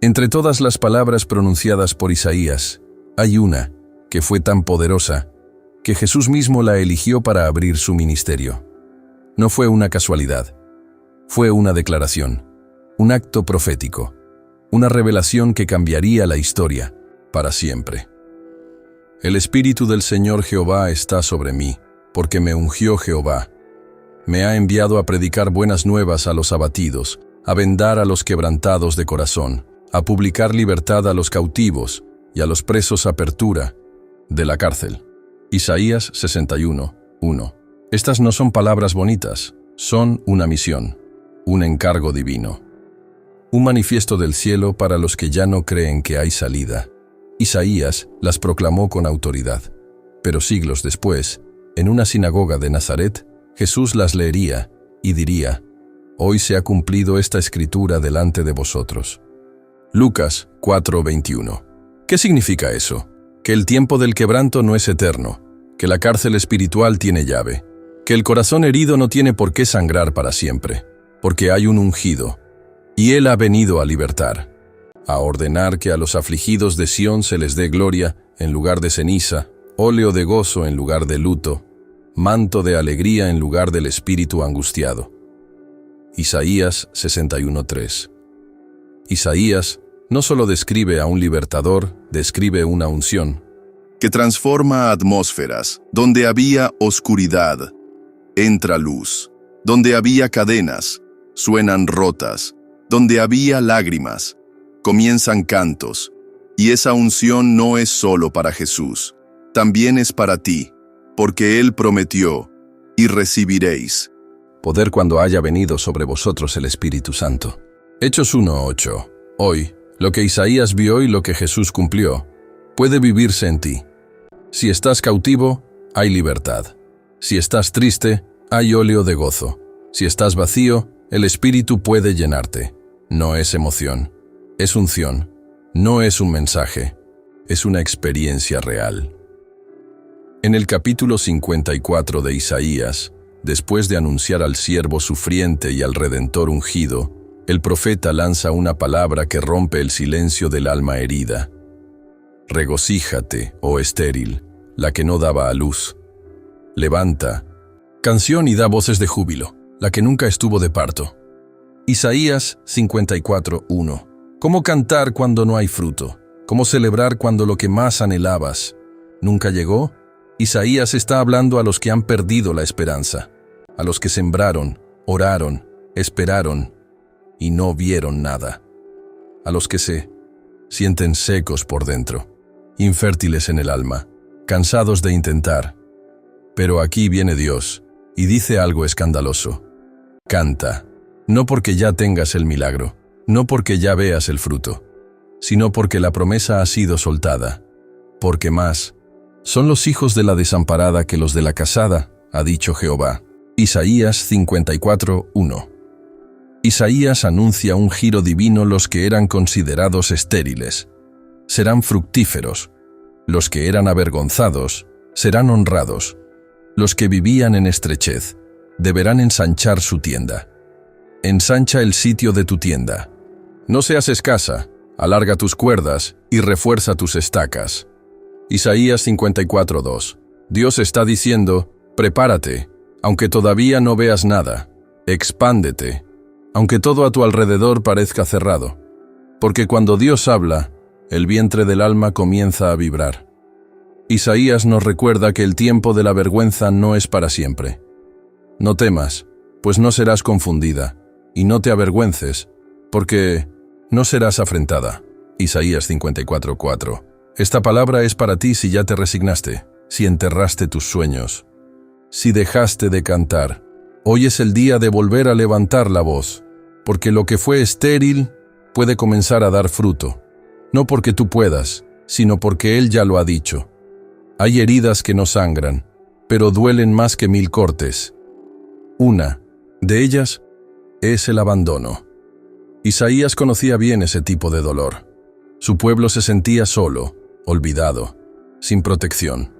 Entre todas las palabras pronunciadas por Isaías, hay una que fue tan poderosa, que Jesús mismo la eligió para abrir su ministerio. No fue una casualidad, fue una declaración, un acto profético, una revelación que cambiaría la historia para siempre. El Espíritu del Señor Jehová está sobre mí, porque me ungió Jehová. Me ha enviado a predicar buenas nuevas a los abatidos, a vendar a los quebrantados de corazón, a publicar libertad a los cautivos y a los presos apertura de la cárcel. Isaías 61:1. Estas no son palabras bonitas, son una misión, un encargo divino. Un manifiesto del cielo para los que ya no creen que hay salida. Isaías las proclamó con autoridad, pero siglos después, en una sinagoga de Nazaret, Jesús las leería y diría: hoy se ha cumplido esta escritura delante de vosotros. Lucas 4:21. ¿Qué significa eso? Que el tiempo del quebranto no es eterno, que la cárcel espiritual tiene llave, que el corazón herido no tiene por qué sangrar para siempre, porque hay un ungido, y Él ha venido a libertar, a ordenar que a los afligidos de Sión se les dé gloria en lugar de ceniza, óleo de gozo en lugar de luto, manto de alegría en lugar del espíritu angustiado. Isaías 61:3. Isaías no solo describe a un libertador, describe una unción que transforma atmósferas. Donde había oscuridad, entra luz. Donde había cadenas, suenan rotas. Donde había lágrimas, comienzan cantos. Y esa unción no es solo para Jesús, también es para ti, porque Él prometió, y recibiréis poder cuando haya venido sobre vosotros el Espíritu Santo. Hechos 1:8. Hoy, lo que Isaías vio y lo que Jesús cumplió, puede vivirse en ti. Si estás cautivo, hay libertad. Si estás triste, hay óleo de gozo. Si estás vacío, el Espíritu puede llenarte. No es emoción, es unción. No es un mensaje, es una experiencia real. En el capítulo 54 de Isaías, después de anunciar al siervo sufriente y al Redentor ungido, el profeta lanza una palabra que rompe el silencio del alma herida. Regocíjate, oh estéril, la que no daba a luz. Levanta, canción y da voces de júbilo, la que nunca estuvo de parto. Isaías 54:1. ¿Cómo cantar cuando no hay fruto? ¿Cómo celebrar cuando lo que más anhelabas nunca llegó? Isaías está hablando a los que han perdido la esperanza, a los que sembraron, oraron, esperaron y no vieron nada, a los que se sienten secos por dentro, infértiles en el alma, cansados de intentar. Pero aquí viene Dios y dice algo escandaloso. Canta, no porque ya tengas el milagro, no porque ya veas el fruto, sino porque la promesa ha sido soltada. Porque más son los hijos de la desamparada que los de la casada, ha dicho Jehová. Isaías 54:1. Isaías anuncia un giro divino. Los que eran considerados estériles serán fructíferos, los que eran avergonzados serán honrados, los que vivían en estrechez deberán ensanchar su tienda. Ensancha el sitio de tu tienda. No seas escasa, alarga tus cuerdas y refuerza tus estacas. Isaías 54:2. Dios está diciendo, prepárate, aunque todavía no veas nada. Expándete, aunque todo a tu alrededor parezca cerrado. Porque cuando Dios habla, el vientre del alma comienza a vibrar. Isaías nos recuerda que el tiempo de la vergüenza no es para siempre. No temas, pues no serás confundida, y no te avergüences, porque no serás afrentada. Isaías 54:4. Esta palabra es para ti si ya te resignaste, si enterraste tus sueños, si dejaste de cantar. Hoy es el día de volver a levantar la voz, porque lo que fue estéril puede comenzar a dar fruto, no porque tú puedas, sino porque Él ya lo ha dicho. Hay heridas que no sangran, pero duelen más que 1000 cortes. Una de ellas es el abandono. Isaías conocía bien ese tipo de dolor. Su pueblo se sentía solo, olvidado, sin protección,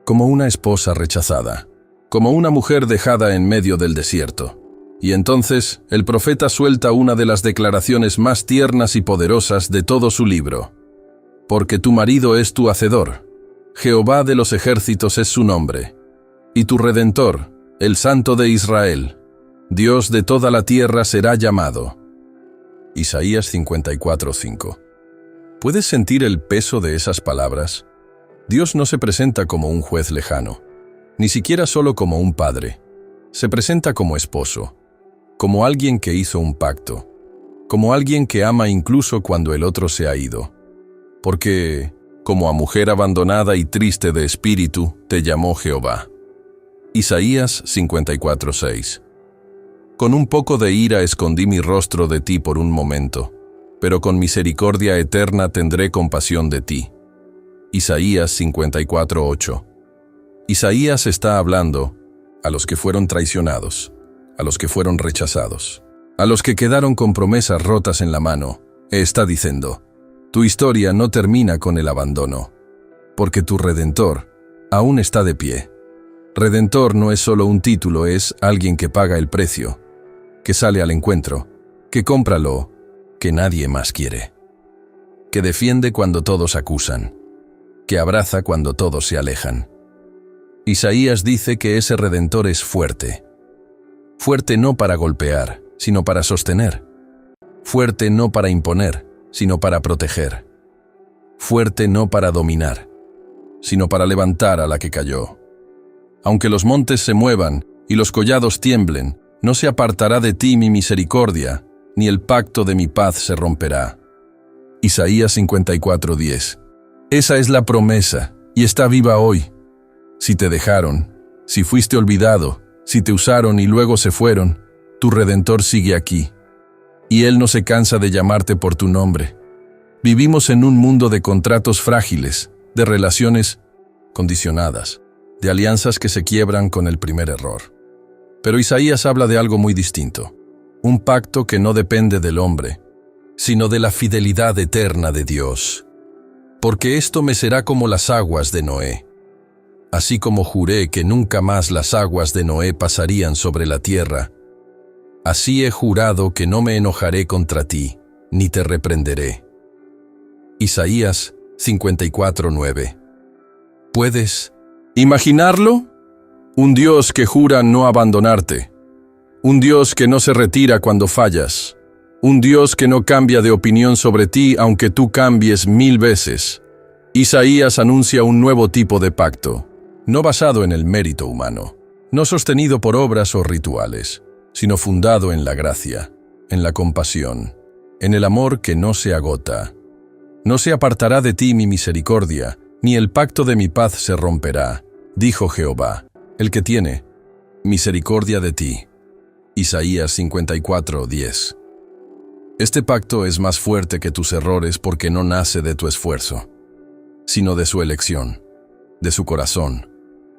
como una esposa rechazada, como una mujer dejada en medio del desierto. Y entonces el profeta suelta una de las declaraciones más tiernas y poderosas de todo su libro. Porque tu marido es tu hacedor, Jehová de los ejércitos es su nombre, y tu Redentor, el Santo de Israel, Dios de toda la tierra será llamado. Isaías 54:5. ¿Puedes sentir el peso de esas palabras? Dios no se presenta como un juez lejano, ni siquiera solo como un padre. Se presenta como esposo, como alguien que hizo un pacto, como alguien que ama incluso cuando el otro se ha ido. Porque, como a mujer abandonada y triste de espíritu, te llamó Jehová. Isaías 54:6. Con un poco de ira escondí mi rostro de ti por un momento, pero con misericordia eterna tendré compasión de ti. Isaías 54:8. Isaías está hablando a los que fueron traicionados, a los que fueron rechazados, a los que quedaron con promesas rotas en la mano. Está diciendo, tu historia no termina con el abandono, porque tu Redentor aún está de pie. Redentor no es solo un título, es alguien que paga el precio, que sale al encuentro, que compra lo que nadie más quiere, que defiende cuando todos acusan, que abraza cuando todos se alejan. Isaías dice que ese Redentor es fuerte. Fuerte no para golpear, sino para sostener. Fuerte no para imponer, sino para proteger. Fuerte no para dominar, sino para levantar a la que cayó. Aunque los montes se muevan y los collados tiemblen, no se apartará de ti mi misericordia, ni el pacto de mi paz se romperá. Isaías 54:10. Esa es la promesa, y está viva hoy. Si te dejaron, si fuiste olvidado, si te usaron y luego se fueron, tu Redentor sigue aquí. Y Él no se cansa de llamarte por tu nombre. Vivimos en un mundo de contratos frágiles, de relaciones condicionadas, de alianzas que se quiebran con el primer error. Pero Isaías habla de algo muy distinto, un pacto que no depende del hombre, sino de la fidelidad eterna de Dios. Porque esto me será como las aguas de Noé. Así como juré que nunca más las aguas de Noé pasarían sobre la tierra, así he jurado que no me enojaré contra ti, ni te reprenderé. Isaías 54:9. ¿Puedes imaginarlo? Un Dios que jura no abandonarte. Un Dios que no se retira cuando fallas. Un Dios que no cambia de opinión sobre ti aunque tú cambies 1000 veces. Isaías anuncia un nuevo tipo de pacto, no basado en el mérito humano, no sostenido por obras o rituales, sino fundado en la gracia, en la compasión, en el amor que no se agota. No se apartará de ti mi misericordia, ni el pacto de mi paz se romperá, dijo Jehová, el que tiene misericordia de ti. Isaías 54:10. Este pacto es más fuerte que tus errores porque no nace de tu esfuerzo, sino de su elección, de su corazón,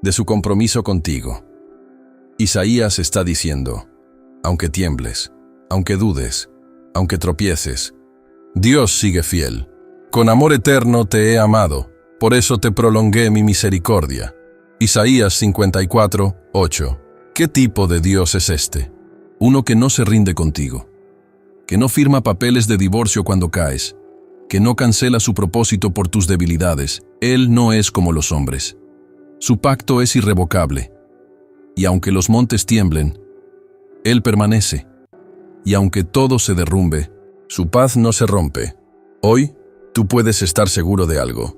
de su compromiso contigo. Isaías está diciendo, aunque tiembles, aunque dudes, aunque tropieces, Dios sigue fiel. Con amor eterno te he amado, por eso te prolongué mi misericordia. Isaías 54:8. ¿Qué tipo de Dios es este? Uno que no se rinde contigo, que no firma papeles de divorcio cuando caes, que no cancela su propósito por tus debilidades. Él no es como los hombres. Su pacto es irrevocable. Y aunque los montes tiemblen, Él permanece. Y aunque todo se derrumbe, su paz no se rompe. Hoy, tú puedes estar seguro de algo.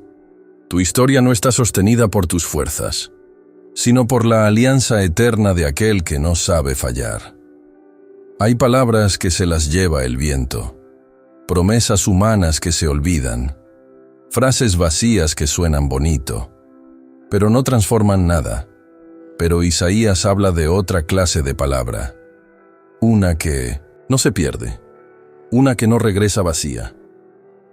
Tu historia no está sostenida por tus fuerzas, sino por la alianza eterna de aquel que no sabe fallar. Hay palabras que se las lleva el viento, promesas humanas que se olvidan, frases vacías que suenan bonito, pero no transforman nada. Pero Isaías habla de otra clase de palabra, una que no se pierde, una que no regresa vacía,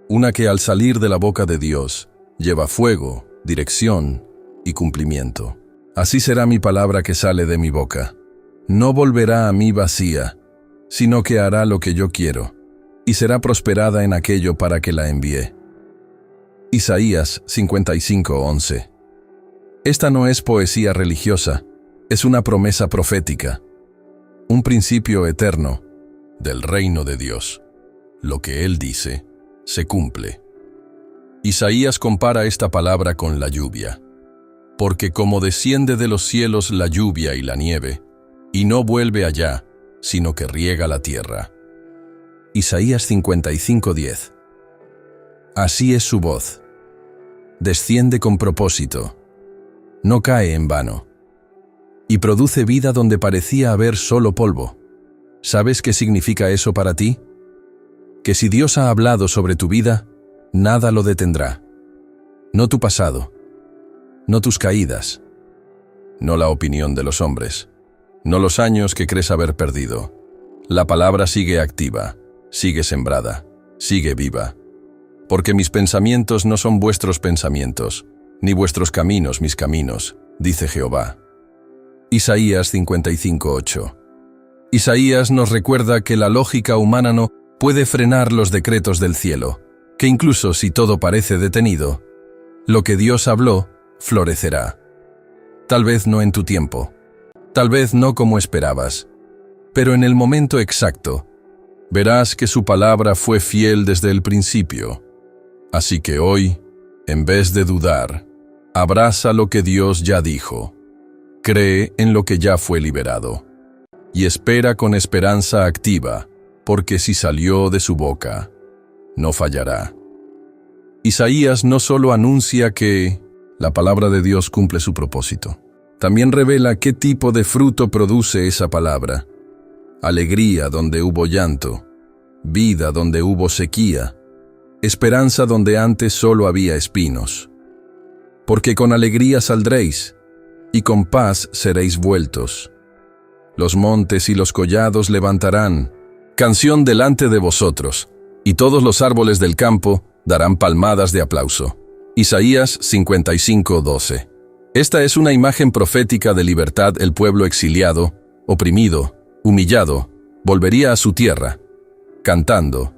una que al salir de la boca de Dios lleva fuego, dirección y cumplimiento. Así será mi palabra que sale de mi boca. No volverá a mí vacía, sino que hará lo que yo quiero, y será prosperada en aquello para que la envié. Isaías 55:11. Esta no es poesía religiosa, es una promesa profética, un principio eterno del reino de Dios. Lo que Él dice, se cumple. Isaías compara esta palabra con la lluvia, porque como desciende de los cielos la lluvia y la nieve, y no vuelve allá, sino que riega la tierra. Isaías 55:10. Así es su voz. Desciende con propósito. No cae en vano. Y produce vida donde parecía haber solo polvo. ¿Sabes qué significa eso para ti? Que si Dios ha hablado sobre tu vida, nada lo detendrá. No tu pasado, no tus caídas, no la opinión de los hombres, no los años que crees haber perdido. La palabra sigue activa, sigue sembrada, sigue viva. Porque mis pensamientos no son vuestros pensamientos, ni vuestros caminos mis caminos, dice Jehová. Isaías 55:8. Isaías nos recuerda que la lógica humana no puede frenar los decretos del cielo, que incluso si todo parece detenido, lo que Dios habló florecerá. Tal vez no en tu tiempo, tal vez no como esperabas, pero en el momento exacto, verás que su palabra fue fiel desde el principio. Así que hoy, en vez de dudar, abraza lo que Dios ya dijo, cree en lo que ya fue liberado, y espera con esperanza activa, porque si salió de su boca, no fallará. Isaías no solo anuncia que la palabra de Dios cumple su propósito, también revela qué tipo de fruto produce esa palabra. Alegría donde hubo llanto, vida donde hubo sequía, esperanza donde antes solo había espinos. Porque con alegría saldréis, y con paz seréis vueltos. Los montes y los collados levantarán canción delante de vosotros, y todos los árboles del campo darán palmadas de aplauso. Isaías 55:12. Esta es una imagen profética de libertad. El pueblo exiliado, oprimido, humillado, volvería a su tierra, cantando,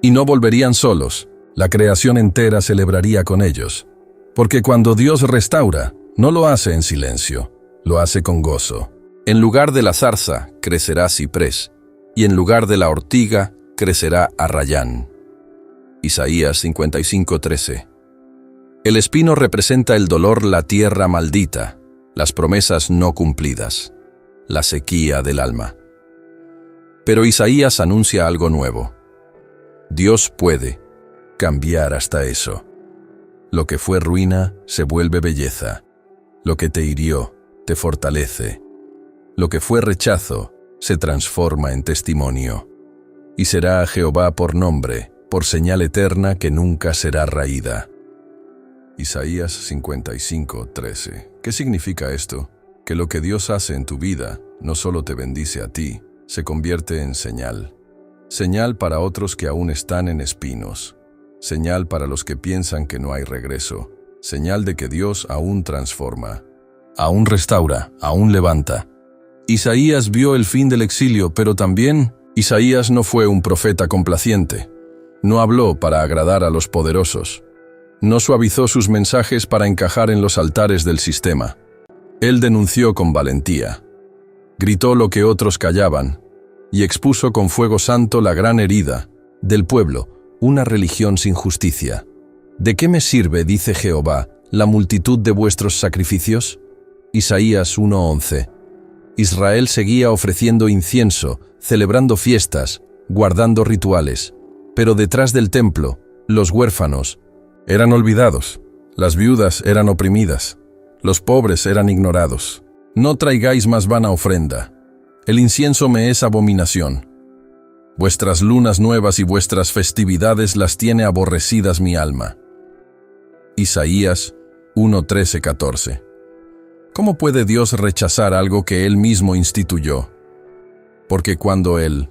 y no volverían solos, la creación entera celebraría con ellos. Porque cuando Dios restaura, no lo hace en silencio, lo hace con gozo. En lugar de la zarza, crecerá ciprés, y en lugar de la ortiga, crecerá arrayán. Isaías 55:13. El espino representa el dolor, la tierra maldita, las promesas no cumplidas, la sequía del alma. Pero Isaías anuncia algo nuevo. Dios puede cambiar hasta eso. Lo que fue ruina se vuelve belleza. Lo que te hirió te fortalece. Lo que fue rechazo se transforma en testimonio. Y será a Jehová por nombre, por señal eterna que nunca será raída. Isaías 55:13. ¿Qué significa esto? Que lo que Dios hace en tu vida no solo te bendice a ti, se convierte en señal. Señal para otros que aún están en espinos. Señal para los que piensan que no hay regreso. Señal de que Dios aún transforma. Aún restaura, aún levanta. Isaías vio el fin del exilio, pero también Isaías no fue un profeta complaciente. No habló para agradar a los poderosos. No suavizó sus mensajes para encajar en los altares del sistema. Él denunció con valentía. Gritó lo que otros callaban y expuso con fuego santo la gran herida del pueblo, una religión sin justicia. ¿De qué me sirve, dice Jehová, la multitud de vuestros sacrificios? Isaías 1:11. Israel seguía ofreciendo incienso, celebrando fiestas, guardando rituales. Pero detrás del templo, los huérfanos eran olvidados, las viudas eran oprimidas, los pobres eran ignorados. No traigáis más vana ofrenda. El incienso me es abominación. Vuestras lunas nuevas y vuestras festividades las tiene aborrecidas mi alma. Isaías 1:13-14. ¿Cómo puede Dios rechazar algo que Él mismo instituyó? Porque cuando el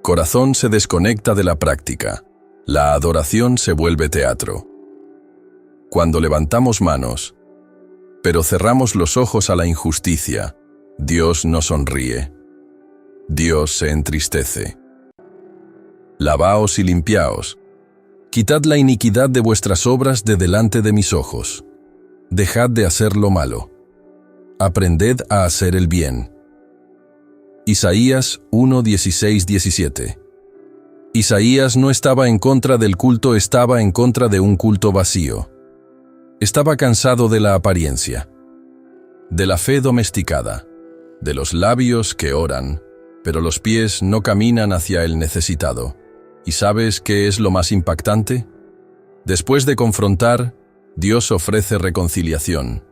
corazón se desconecta de la práctica, la adoración se vuelve teatro. Cuando levantamos manos, pero cerramos los ojos a la injusticia, Dios no sonríe. Dios se entristece. Lavaos y limpiaos. Quitad la iniquidad de vuestras obras de delante de mis ojos. Dejad de hacer lo malo. Aprended a hacer el bien. Isaías 1:16-17. Isaías no estaba en contra del culto, estaba en contra de un culto vacío. Estaba cansado de la apariencia, de la fe domesticada, de los labios que oran, pero los pies no caminan hacia el necesitado. ¿Y sabes qué es lo más impactante? Después de confrontar, Dios ofrece reconciliación.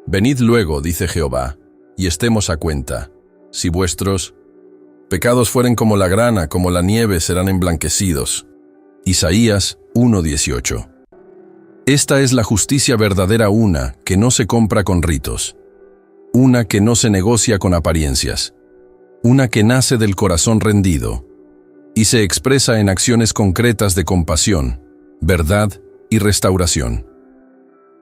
Venid luego, dice Jehová, y estemos a cuenta. Si vuestros pecados fueren como la grana, como la nieve, serán emblanquecidos. Isaías 1:18. Esta es la justicia verdadera, una que no se compra con ritos, una que no se negocia con apariencias, una que nace del corazón rendido y se expresa en acciones concretas de compasión, verdad y restauración.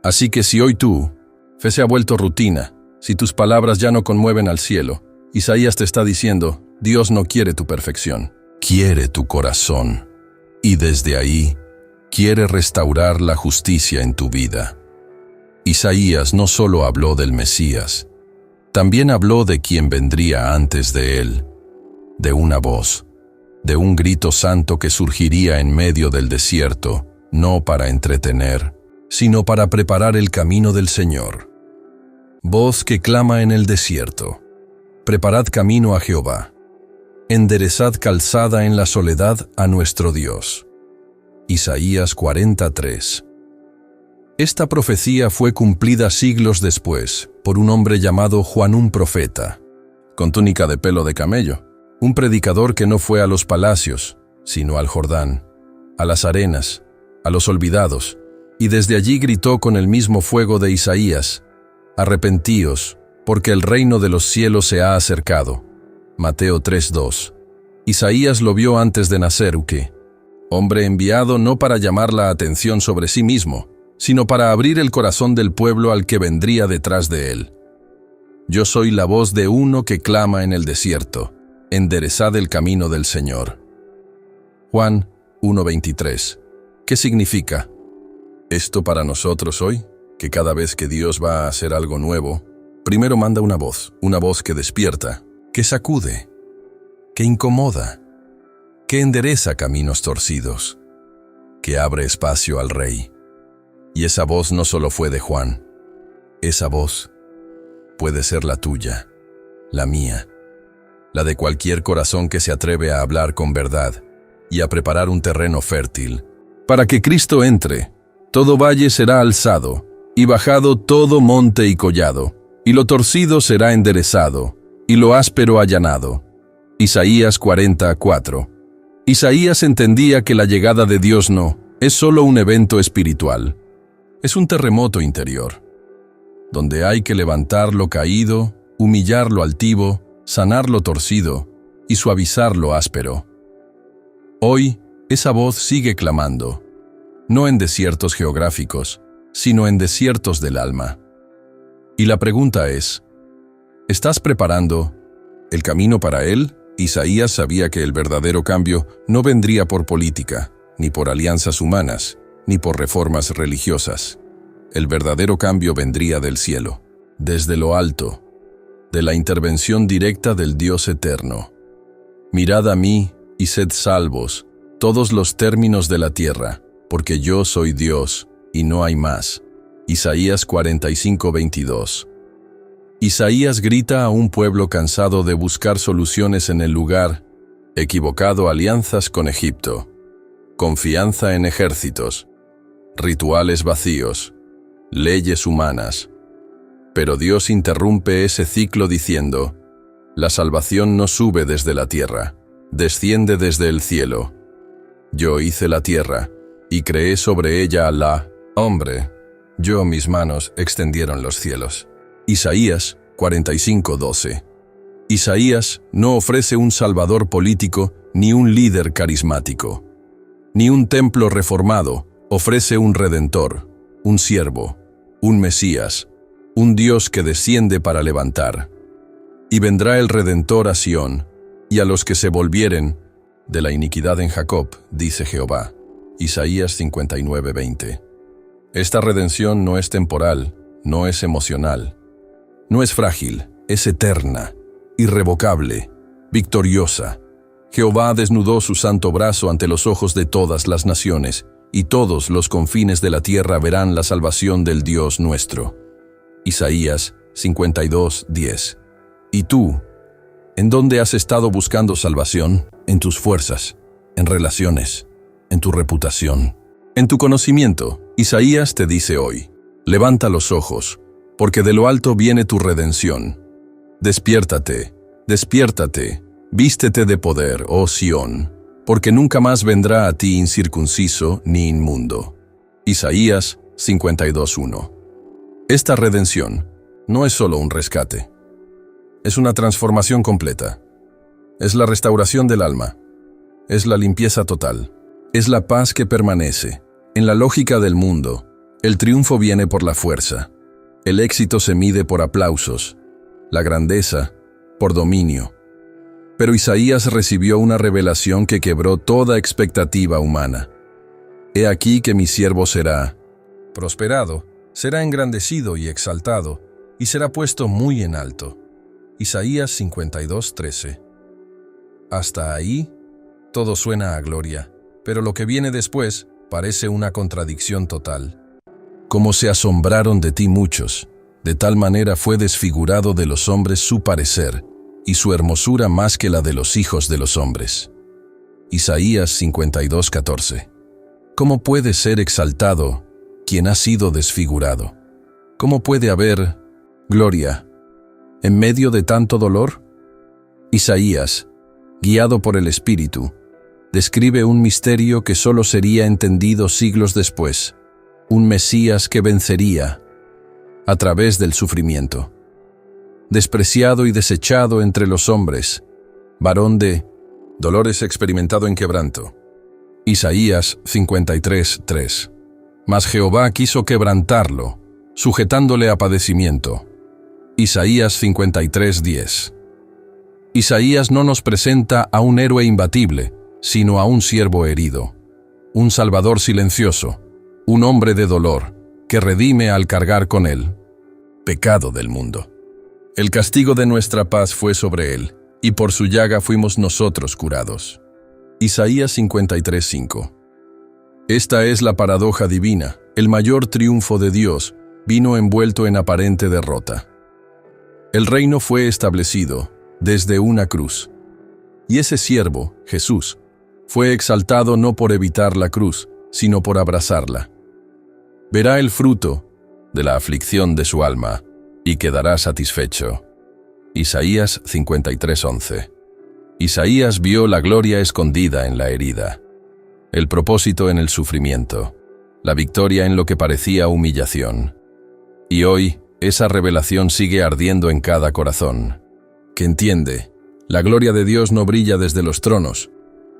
Así que si hoy tu fe se ha vuelto rutina, si tus palabras ya no conmueven al cielo, Isaías te está diciendo, Dios no quiere tu perfección, quiere tu corazón. Y desde ahí, quiere restaurar la justicia en tu vida. Isaías no solo habló del Mesías, también habló de quien vendría antes de él, de una voz, de un grito santo que surgiría en medio del desierto, no para entretener, sino para preparar el camino del Señor. Voz que clama en el desierto: preparad camino a Jehová, enderezad calzada en la soledad a nuestro Dios. Isaías 43. Esta profecía fue cumplida siglos después por un hombre llamado Juan, un profeta, con túnica de pelo de camello, un predicador que no fue a los palacios, sino al Jordán, a las arenas, a los olvidados, y desde allí gritó con el mismo fuego de Isaías: arrepentíos, porque el reino de los cielos se ha acercado. Mateo 3:2. Isaías lo vio antes de nacer, hombre enviado no para llamar la atención sobre sí mismo, sino para abrir el corazón del pueblo al que vendría detrás de él. Yo soy la voz de uno que clama en el desierto: enderezad el camino del Señor. Juan 1:23. ¿Qué significa esto para nosotros hoy? Que cada vez que Dios va a hacer algo nuevo, primero manda una voz que despierta, que sacude, que incomoda, que endereza caminos torcidos, que abre espacio al Rey. Y esa voz no solo fue de Juan, esa voz puede ser la tuya, la mía, la de cualquier corazón que se atreve a hablar con verdad y a preparar un terreno fértil. Para que Cristo entre, todo valle será alzado, y bajado todo monte y collado, y lo torcido será enderezado, y lo áspero allanado. Isaías 40:4. Isaías entendía que la llegada de Dios no es solo un evento espiritual, es un terremoto interior, donde hay que levantar lo caído, humillar lo altivo, sanar lo torcido y suavizar lo áspero. Hoy, esa voz sigue clamando, no en desiertos geográficos, sino en desiertos del alma. Y la pregunta es, ¿estás preparando el camino para él? Isaías sabía que el verdadero cambio no vendría por política, ni por alianzas humanas, ni por reformas religiosas. El verdadero cambio vendría del cielo, desde lo alto, de la intervención directa del Dios eterno. Mirad a mí y sed salvos, todos los términos de la tierra, porque yo soy Dios, y no hay más. Isaías 45:22. Isaías grita a un pueblo cansado de buscar soluciones en el lugar equivocado, alianzas con Egipto, confianza en ejércitos, rituales vacíos, leyes humanas. Pero Dios interrumpe ese ciclo diciendo, la salvación no sube desde la tierra, desciende desde el cielo. Yo hice la tierra, y creé sobre ella Alá, hombre. Yo mis manos extendieron los cielos. Isaías 45:12. Isaías no ofrece un salvador político ni un líder carismático, ni un templo reformado, ofrece un redentor, un siervo, un Mesías, un Dios que desciende para levantar. Y vendrá el Redentor a Sión, y a los que se volvieren de la iniquidad en Jacob, dice Jehová. Isaías 59:20. Esta redención no es temporal, no es emocional, no es frágil, es eterna, irrevocable, victoriosa. Jehová desnudó su santo brazo ante los ojos de todas las naciones, y todos los confines de la tierra verán la salvación del Dios nuestro. Isaías 52:10. ¿Y tú? ¿En dónde has estado buscando salvación? En tus fuerzas, en relaciones, en tu reputación, en tu conocimiento. Isaías te dice hoy, levanta los ojos, porque de lo alto viene tu redención. Despiértate, despiértate, vístete de poder, oh Sión, porque nunca más vendrá a ti incircunciso ni inmundo. Isaías 52:1. Esta redención no es solo un rescate, es una transformación completa. Es la restauración del alma, es la limpieza total, es la paz que permanece. En la lógica del mundo, el triunfo viene por la fuerza, el éxito se mide por aplausos, la grandeza por dominio. Pero Isaías recibió una revelación que quebró toda expectativa humana. He aquí que mi siervo será prosperado, será engrandecido y exaltado, y será puesto muy en alto. Isaías 52:13. Hasta ahí, todo suena a gloria, pero lo que viene después parece una contradicción total. Como se asombraron de ti muchos, de tal manera fue desfigurado de los hombres su parecer, y su hermosura más que la de los hijos de los hombres. Isaías 52:14. ¿Cómo puede ser exaltado quien ha sido desfigurado? ¿Cómo puede haber gloria en medio de tanto dolor? Isaías, guiado por el Espíritu, describe un misterio que solo sería entendido siglos después, un Mesías que vencería a través del sufrimiento. Despreciado y desechado entre los hombres, varón de dolores experimentado en quebranto. Isaías 53:3. Mas Jehová quiso quebrantarlo, sujetándole a padecimiento. Isaías 53:10. Isaías no nos presenta a un héroe imbatible, sino a un siervo herido, un salvador silencioso, un hombre de dolor, que redime al cargar con él pecado del mundo. El castigo de nuestra paz fue sobre él, y por su llaga fuimos nosotros curados. Isaías 53:5. Esta es la paradoja divina, el mayor triunfo de Dios vino envuelto en aparente derrota. El reino fue establecido desde una cruz, y ese siervo, Jesús, fue exaltado no por evitar la cruz, sino por abrazarla. Verá el fruto de la aflicción de su alma y quedará satisfecho. Isaías 53:11. Isaías vio la gloria escondida en la herida, el propósito en el sufrimiento, la victoria en lo que parecía humillación. Y hoy, esa revelación sigue ardiendo en cada corazón, que entiende, La gloria de Dios no brilla desde los tronos,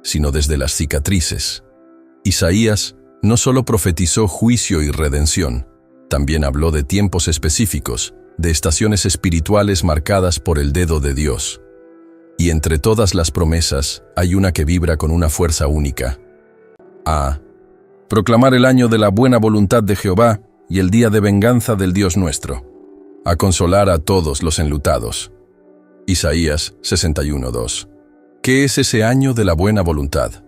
sino desde las cicatrices. Isaías no solo profetizó juicio y redención, también habló de tiempos específicos, de estaciones espirituales marcadas por el dedo de Dios. Y entre todas las promesas hay una que vibra con una fuerza única. Proclamar el año de la buena voluntad de Jehová y el día de venganza del Dios nuestro. A consolar a todos los enlutados. Isaías 61:2. ¿Qué es ese año de la buena voluntad?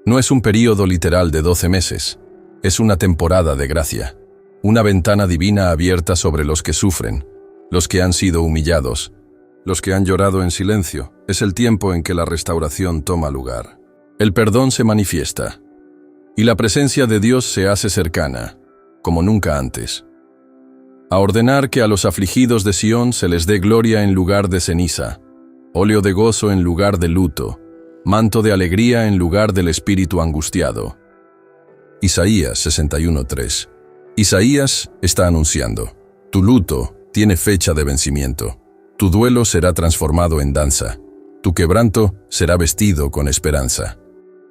No es un período literal de 12 meses, es una temporada de gracia, una ventana divina abierta sobre los que sufren, los que han sido humillados, los que han llorado en silencio. Es el tiempo en que la restauración toma lugar. El perdón se manifiesta, y la presencia de Dios se hace cercana, como nunca antes. A ordenar que a los afligidos de Sión se les dé gloria en lugar de ceniza, óleo de gozo en lugar de luto, manto de alegría en lugar del espíritu angustiado. Isaías 61:3. Isaías está anunciando: tu luto tiene fecha de vencimiento, tu duelo será transformado en danza, tu quebranto será vestido con esperanza.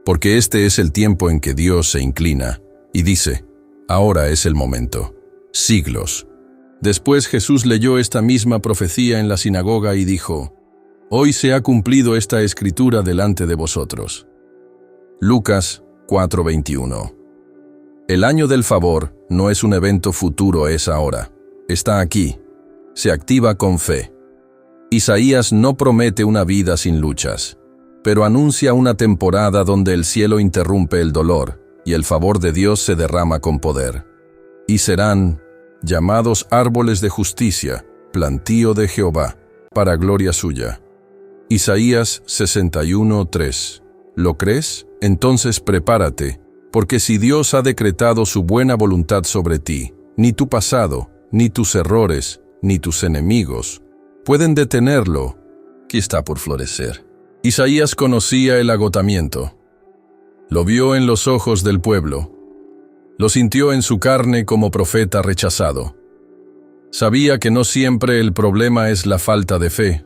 Porque este es el tiempo en que Dios se inclina y dice: ahora es el momento. Siglos. Después Jesús leyó esta misma profecía en la sinagoga y dijo: hoy se ha cumplido esta escritura delante de vosotros. Lucas 4:21. El año del favor no es un evento futuro, es ahora. Está aquí. Se activa con fe. Isaías no promete una vida sin luchas, pero anuncia una temporada donde el cielo interrumpe el dolor y el favor de Dios se derrama con poder. Y serán llamados árboles de justicia, plantío de Jehová, para gloria suya. Isaías 61:3. ¿Lo crees? Entonces prepárate, porque si Dios ha decretado su buena voluntad sobre ti, ni tu pasado, ni tus errores, ni tus enemigos pueden detenerlo, que está por florecer. Isaías conocía el agotamiento. Lo vio en los ojos del pueblo. Lo sintió en su carne como profeta rechazado. Sabía que no siempre el problema es la falta de fe,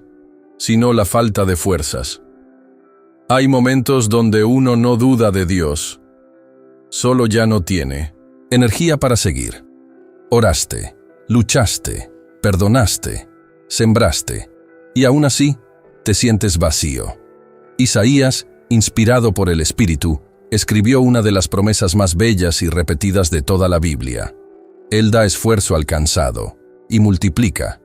sino la falta de fuerzas. Hay momentos donde uno no duda de Dios, solo ya no tiene energía para seguir. Oraste, luchaste, perdonaste, sembraste, y aún así te sientes vacío. Isaías, inspirado por el Espíritu, escribió una de las promesas más bellas y repetidas de toda la Biblia. Él da esfuerzo al cansado y multiplica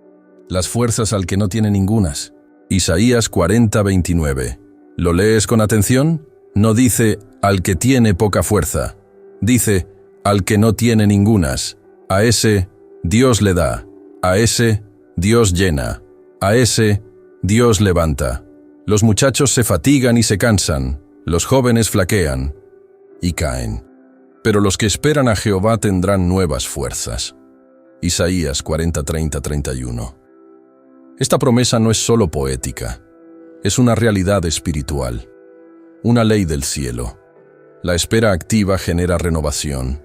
las fuerzas al que no tiene ningunas. Isaías 40:29. ¿Lo lees con atención? No dice al que tiene poca fuerza, dice al que no tiene ningunas. A ese Dios le da, a ese Dios llena, a ese Dios levanta. Los muchachos se fatigan y se cansan, los jóvenes flaquean y caen, pero los que esperan a Jehová tendrán nuevas fuerzas. Isaías 40:30-31. Esta promesa no es solo poética, es una realidad espiritual, una ley del cielo. La espera activa genera renovación,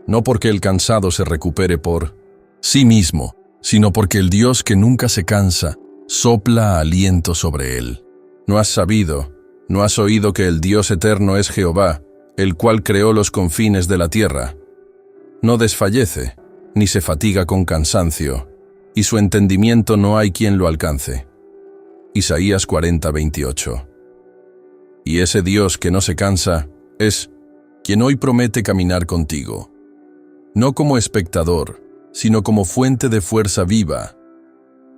no porque el cansado se recupere por sí mismo, sino porque el Dios que nunca se cansa sopla aliento sobre él. ¿No has sabido, no has oído que el Dios eterno es Jehová, el cual creó los confines de la tierra? No desfallece, ni se fatiga con cansancio, y su entendimiento no hay quien lo alcance. Isaías 40:28. Y ese Dios que no se cansa es quien hoy promete caminar contigo, no como espectador, sino como fuente de fuerza viva.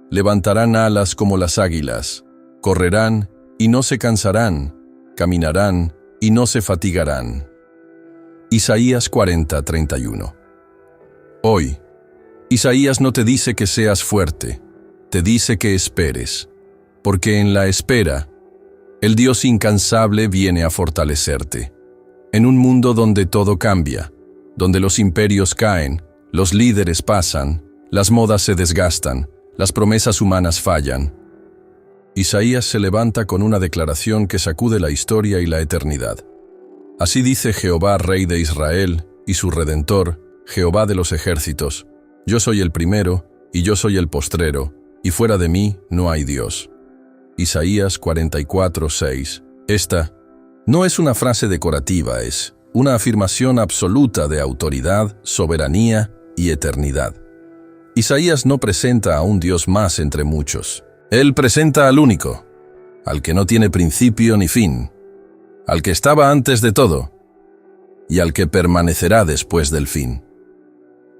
Levantarán alas como las águilas, correrán y no se cansarán, caminarán y no se fatigarán. Isaías 40:31. Hoy, Isaías no te dice que seas fuerte, te dice que esperes, porque en la espera, el Dios incansable viene a fortalecerte. En un mundo donde todo cambia, donde los imperios caen, los líderes pasan, las modas se desgastan, las promesas humanas fallan, Isaías se levanta con una declaración que sacude la historia y la eternidad. Así dice Jehová, Rey de Israel, y su Redentor, Jehová de los ejércitos: yo soy el primero, y yo soy el postrero, y fuera de mí no hay Dios. Isaías 44:6. Esta no es una frase decorativa, es una afirmación absoluta de autoridad, soberanía y eternidad. Isaías no presenta a un Dios más entre muchos. Él presenta al único, al que no tiene principio ni fin, al que estaba antes de todo y al que permanecerá después del fin.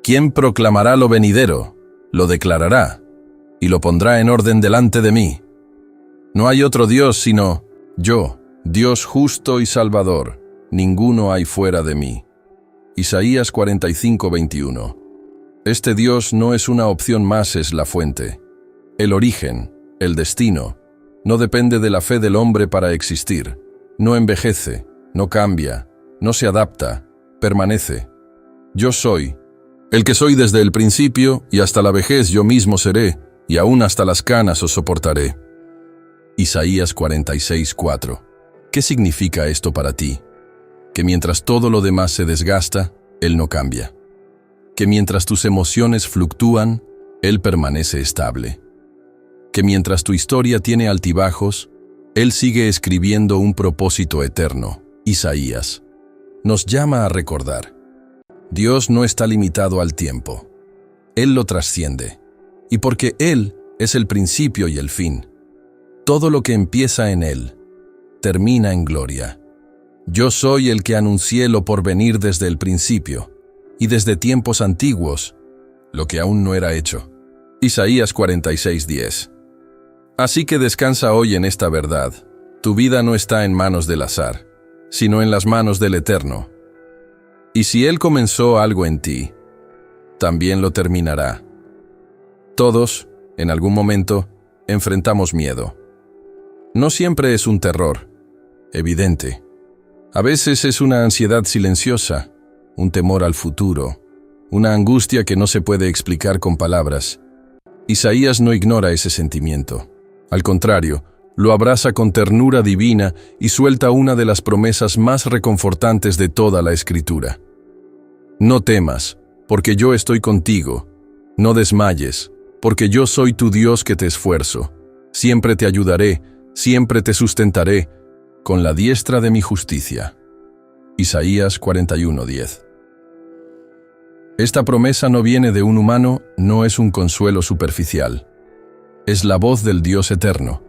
¿Quién proclamará lo venidero? Lo declarará y lo pondrá en orden delante de mí. No hay otro Dios sino yo, Dios justo y salvador. Ninguno hay fuera de mí. Isaías 45:21. Este Dios no es una opción más, es la fuente. El origen, el destino, no depende de la fe del hombre para existir. No envejece, no cambia, no se adapta, permanece. Yo soy, el que soy desde el principio, y hasta la vejez yo mismo seré, y aún hasta las canas os soportaré. Isaías 46:4. ¿Qué significa esto para ti? Que mientras todo lo demás se desgasta, Él no cambia. Que mientras tus emociones fluctúan, Él permanece estable. Que mientras tu historia tiene altibajos, Él sigue escribiendo un propósito eterno. Isaías nos llama a recordar: Dios no está limitado al tiempo. Él lo trasciende. Y porque Él es el principio y el fin, todo lo que empieza en Él termina en gloria. Yo soy el que anuncié lo por venir desde el principio, y desde tiempos antiguos, lo que aún no era hecho. Isaías 46:10. Así que descansa hoy en esta verdad. Tu vida no está en manos del azar, sino en las manos del Eterno. Y si Él comenzó algo en ti, también lo terminará. Todos, en algún momento, enfrentamos miedo. No siempre es un terror evidente. A veces es una ansiedad silenciosa, un temor al futuro, una angustia que no se puede explicar con palabras. Isaías no ignora ese sentimiento. Al contrario, lo abraza con ternura divina y suelta una de las promesas más reconfortantes de toda la Escritura. No temas, porque yo estoy contigo. No desmayes, porque yo soy tu Dios que te esfuerzo. Siempre te ayudaré, siempre te sustentaré, con la diestra de mi justicia. Isaías 41:10. Esta promesa no viene de un humano, no es un consuelo superficial. Es la voz del Dios eterno,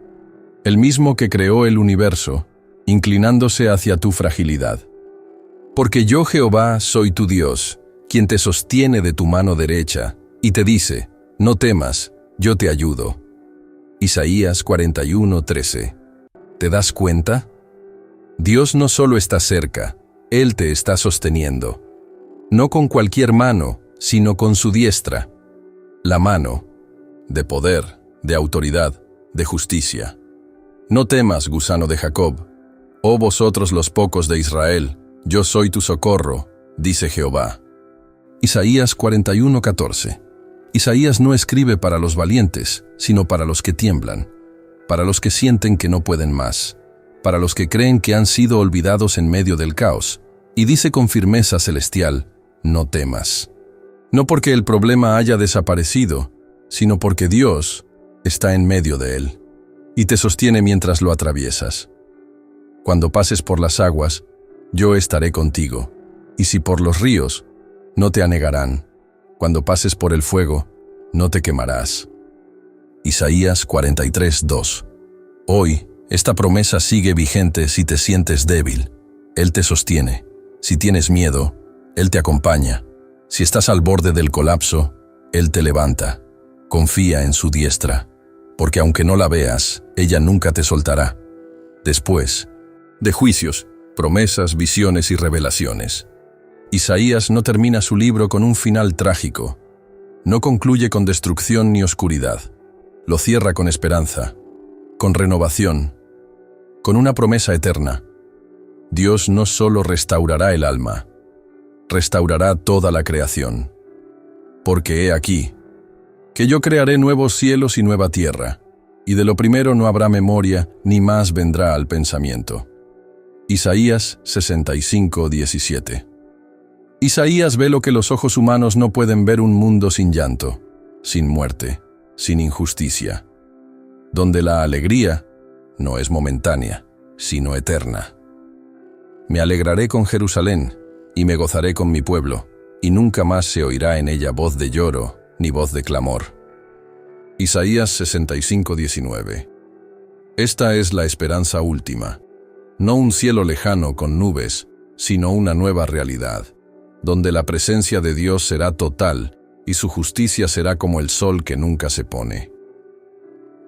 el mismo que creó el universo, inclinándose hacia tu fragilidad. Porque yo, Jehová, soy tu Dios, quien te sostiene de tu mano derecha, y te dice: no temas, yo te ayudo. Isaías 41:13. ¿Te das cuenta? Dios no solo está cerca, Él te está sosteniendo. No con cualquier mano, sino con su diestra. La mano de poder, de autoridad, de justicia. No temas, gusano de Jacob. Oh vosotros los pocos de Israel, yo soy tu socorro, dice Jehová. Isaías 41:14. Isaías no escribe para los valientes, sino para los que tiemblan, para los que sienten que no pueden más, para los que creen que han sido olvidados en medio del caos, y dice con firmeza celestial: no temas. No porque el problema haya desaparecido, sino porque Dios está en medio de él, y te sostiene mientras lo atraviesas. Cuando pases por las aguas, yo estaré contigo, y si por los ríos, no te anegarán. Cuando pases por el fuego, no te quemarás. Isaías 43:2. Hoy, esta promesa sigue vigente si te sientes débil. Él te sostiene. Si tienes miedo, Él te acompaña. Si estás al borde del colapso, Él te levanta. Confía en su diestra, porque aunque no la veas, ella nunca te soltará. Después de juicios, promesas, visiones y revelaciones, Isaías no termina su libro con un final trágico. No concluye con destrucción ni oscuridad. Lo cierra con esperanza, con renovación, con una promesa eterna. Dios no solo restaurará el alma, restaurará toda la creación. Porque he aquí, que yo crearé nuevos cielos y nueva tierra, y de lo primero no habrá memoria, ni más vendrá al pensamiento. Isaías 65:17. Isaías ve lo que los ojos humanos no pueden ver: un mundo sin llanto, sin muerte, sin injusticia, donde la alegría no es momentánea, sino eterna. Me alegraré con Jerusalén, y me gozaré con mi pueblo, y nunca más se oirá en ella voz de lloro, ni voz de clamor. Isaías 65:19. Esta es la esperanza última, no un cielo lejano con nubes, sino una nueva realidad, donde la presencia de Dios será total y su justicia será como el sol que nunca se pone.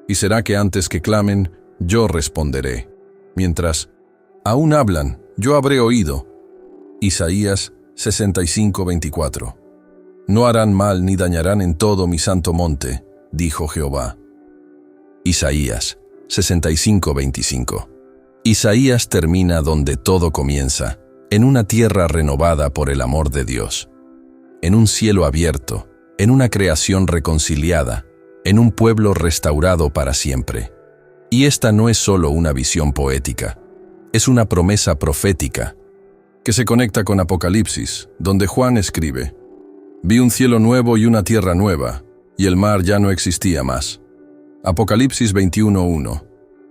Y será que antes que clamen, yo responderé, mientras aún hablan, yo habré oído. Isaías 65:24. No harán mal ni dañarán en todo mi santo monte, dijo Jehová. Isaías 65:25. Isaías termina donde todo comienza, en una tierra renovada por el amor de Dios, en un cielo abierto, en una creación reconciliada, en un pueblo restaurado para siempre. Y esta no es solo una visión poética, es una promesa profética que se conecta con Apocalipsis, donde Juan escribe: «Vi un cielo nuevo y una tierra nueva, y el mar ya no existía más». Apocalipsis 21:1.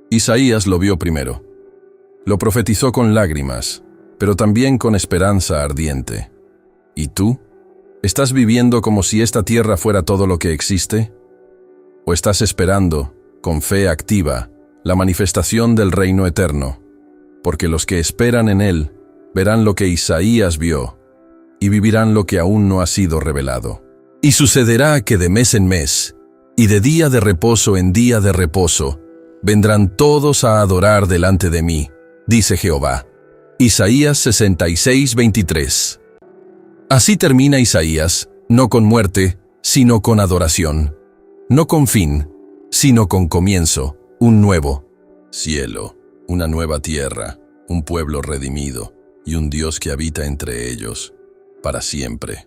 Isaías lo vio primero. Lo profetizó con lágrimas, pero también con esperanza ardiente. ¿Y tú? ¿Estás viviendo como si esta tierra fuera todo lo que existe? ¿O estás esperando, con fe activa, la manifestación del reino eterno? Porque los que esperan en él verán lo que Isaías vio y vivirán lo que aún no ha sido revelado. Y sucederá que de mes en mes, y de día de reposo en día de reposo, vendrán todos a adorar delante de mí, dice Jehová. Isaías 66:23. Así termina Isaías, no con muerte, sino con adoración, no con fin, sino con comienzo, un nuevo cielo, una nueva tierra, un pueblo redimido y un Dios que habita entre ellos para siempre.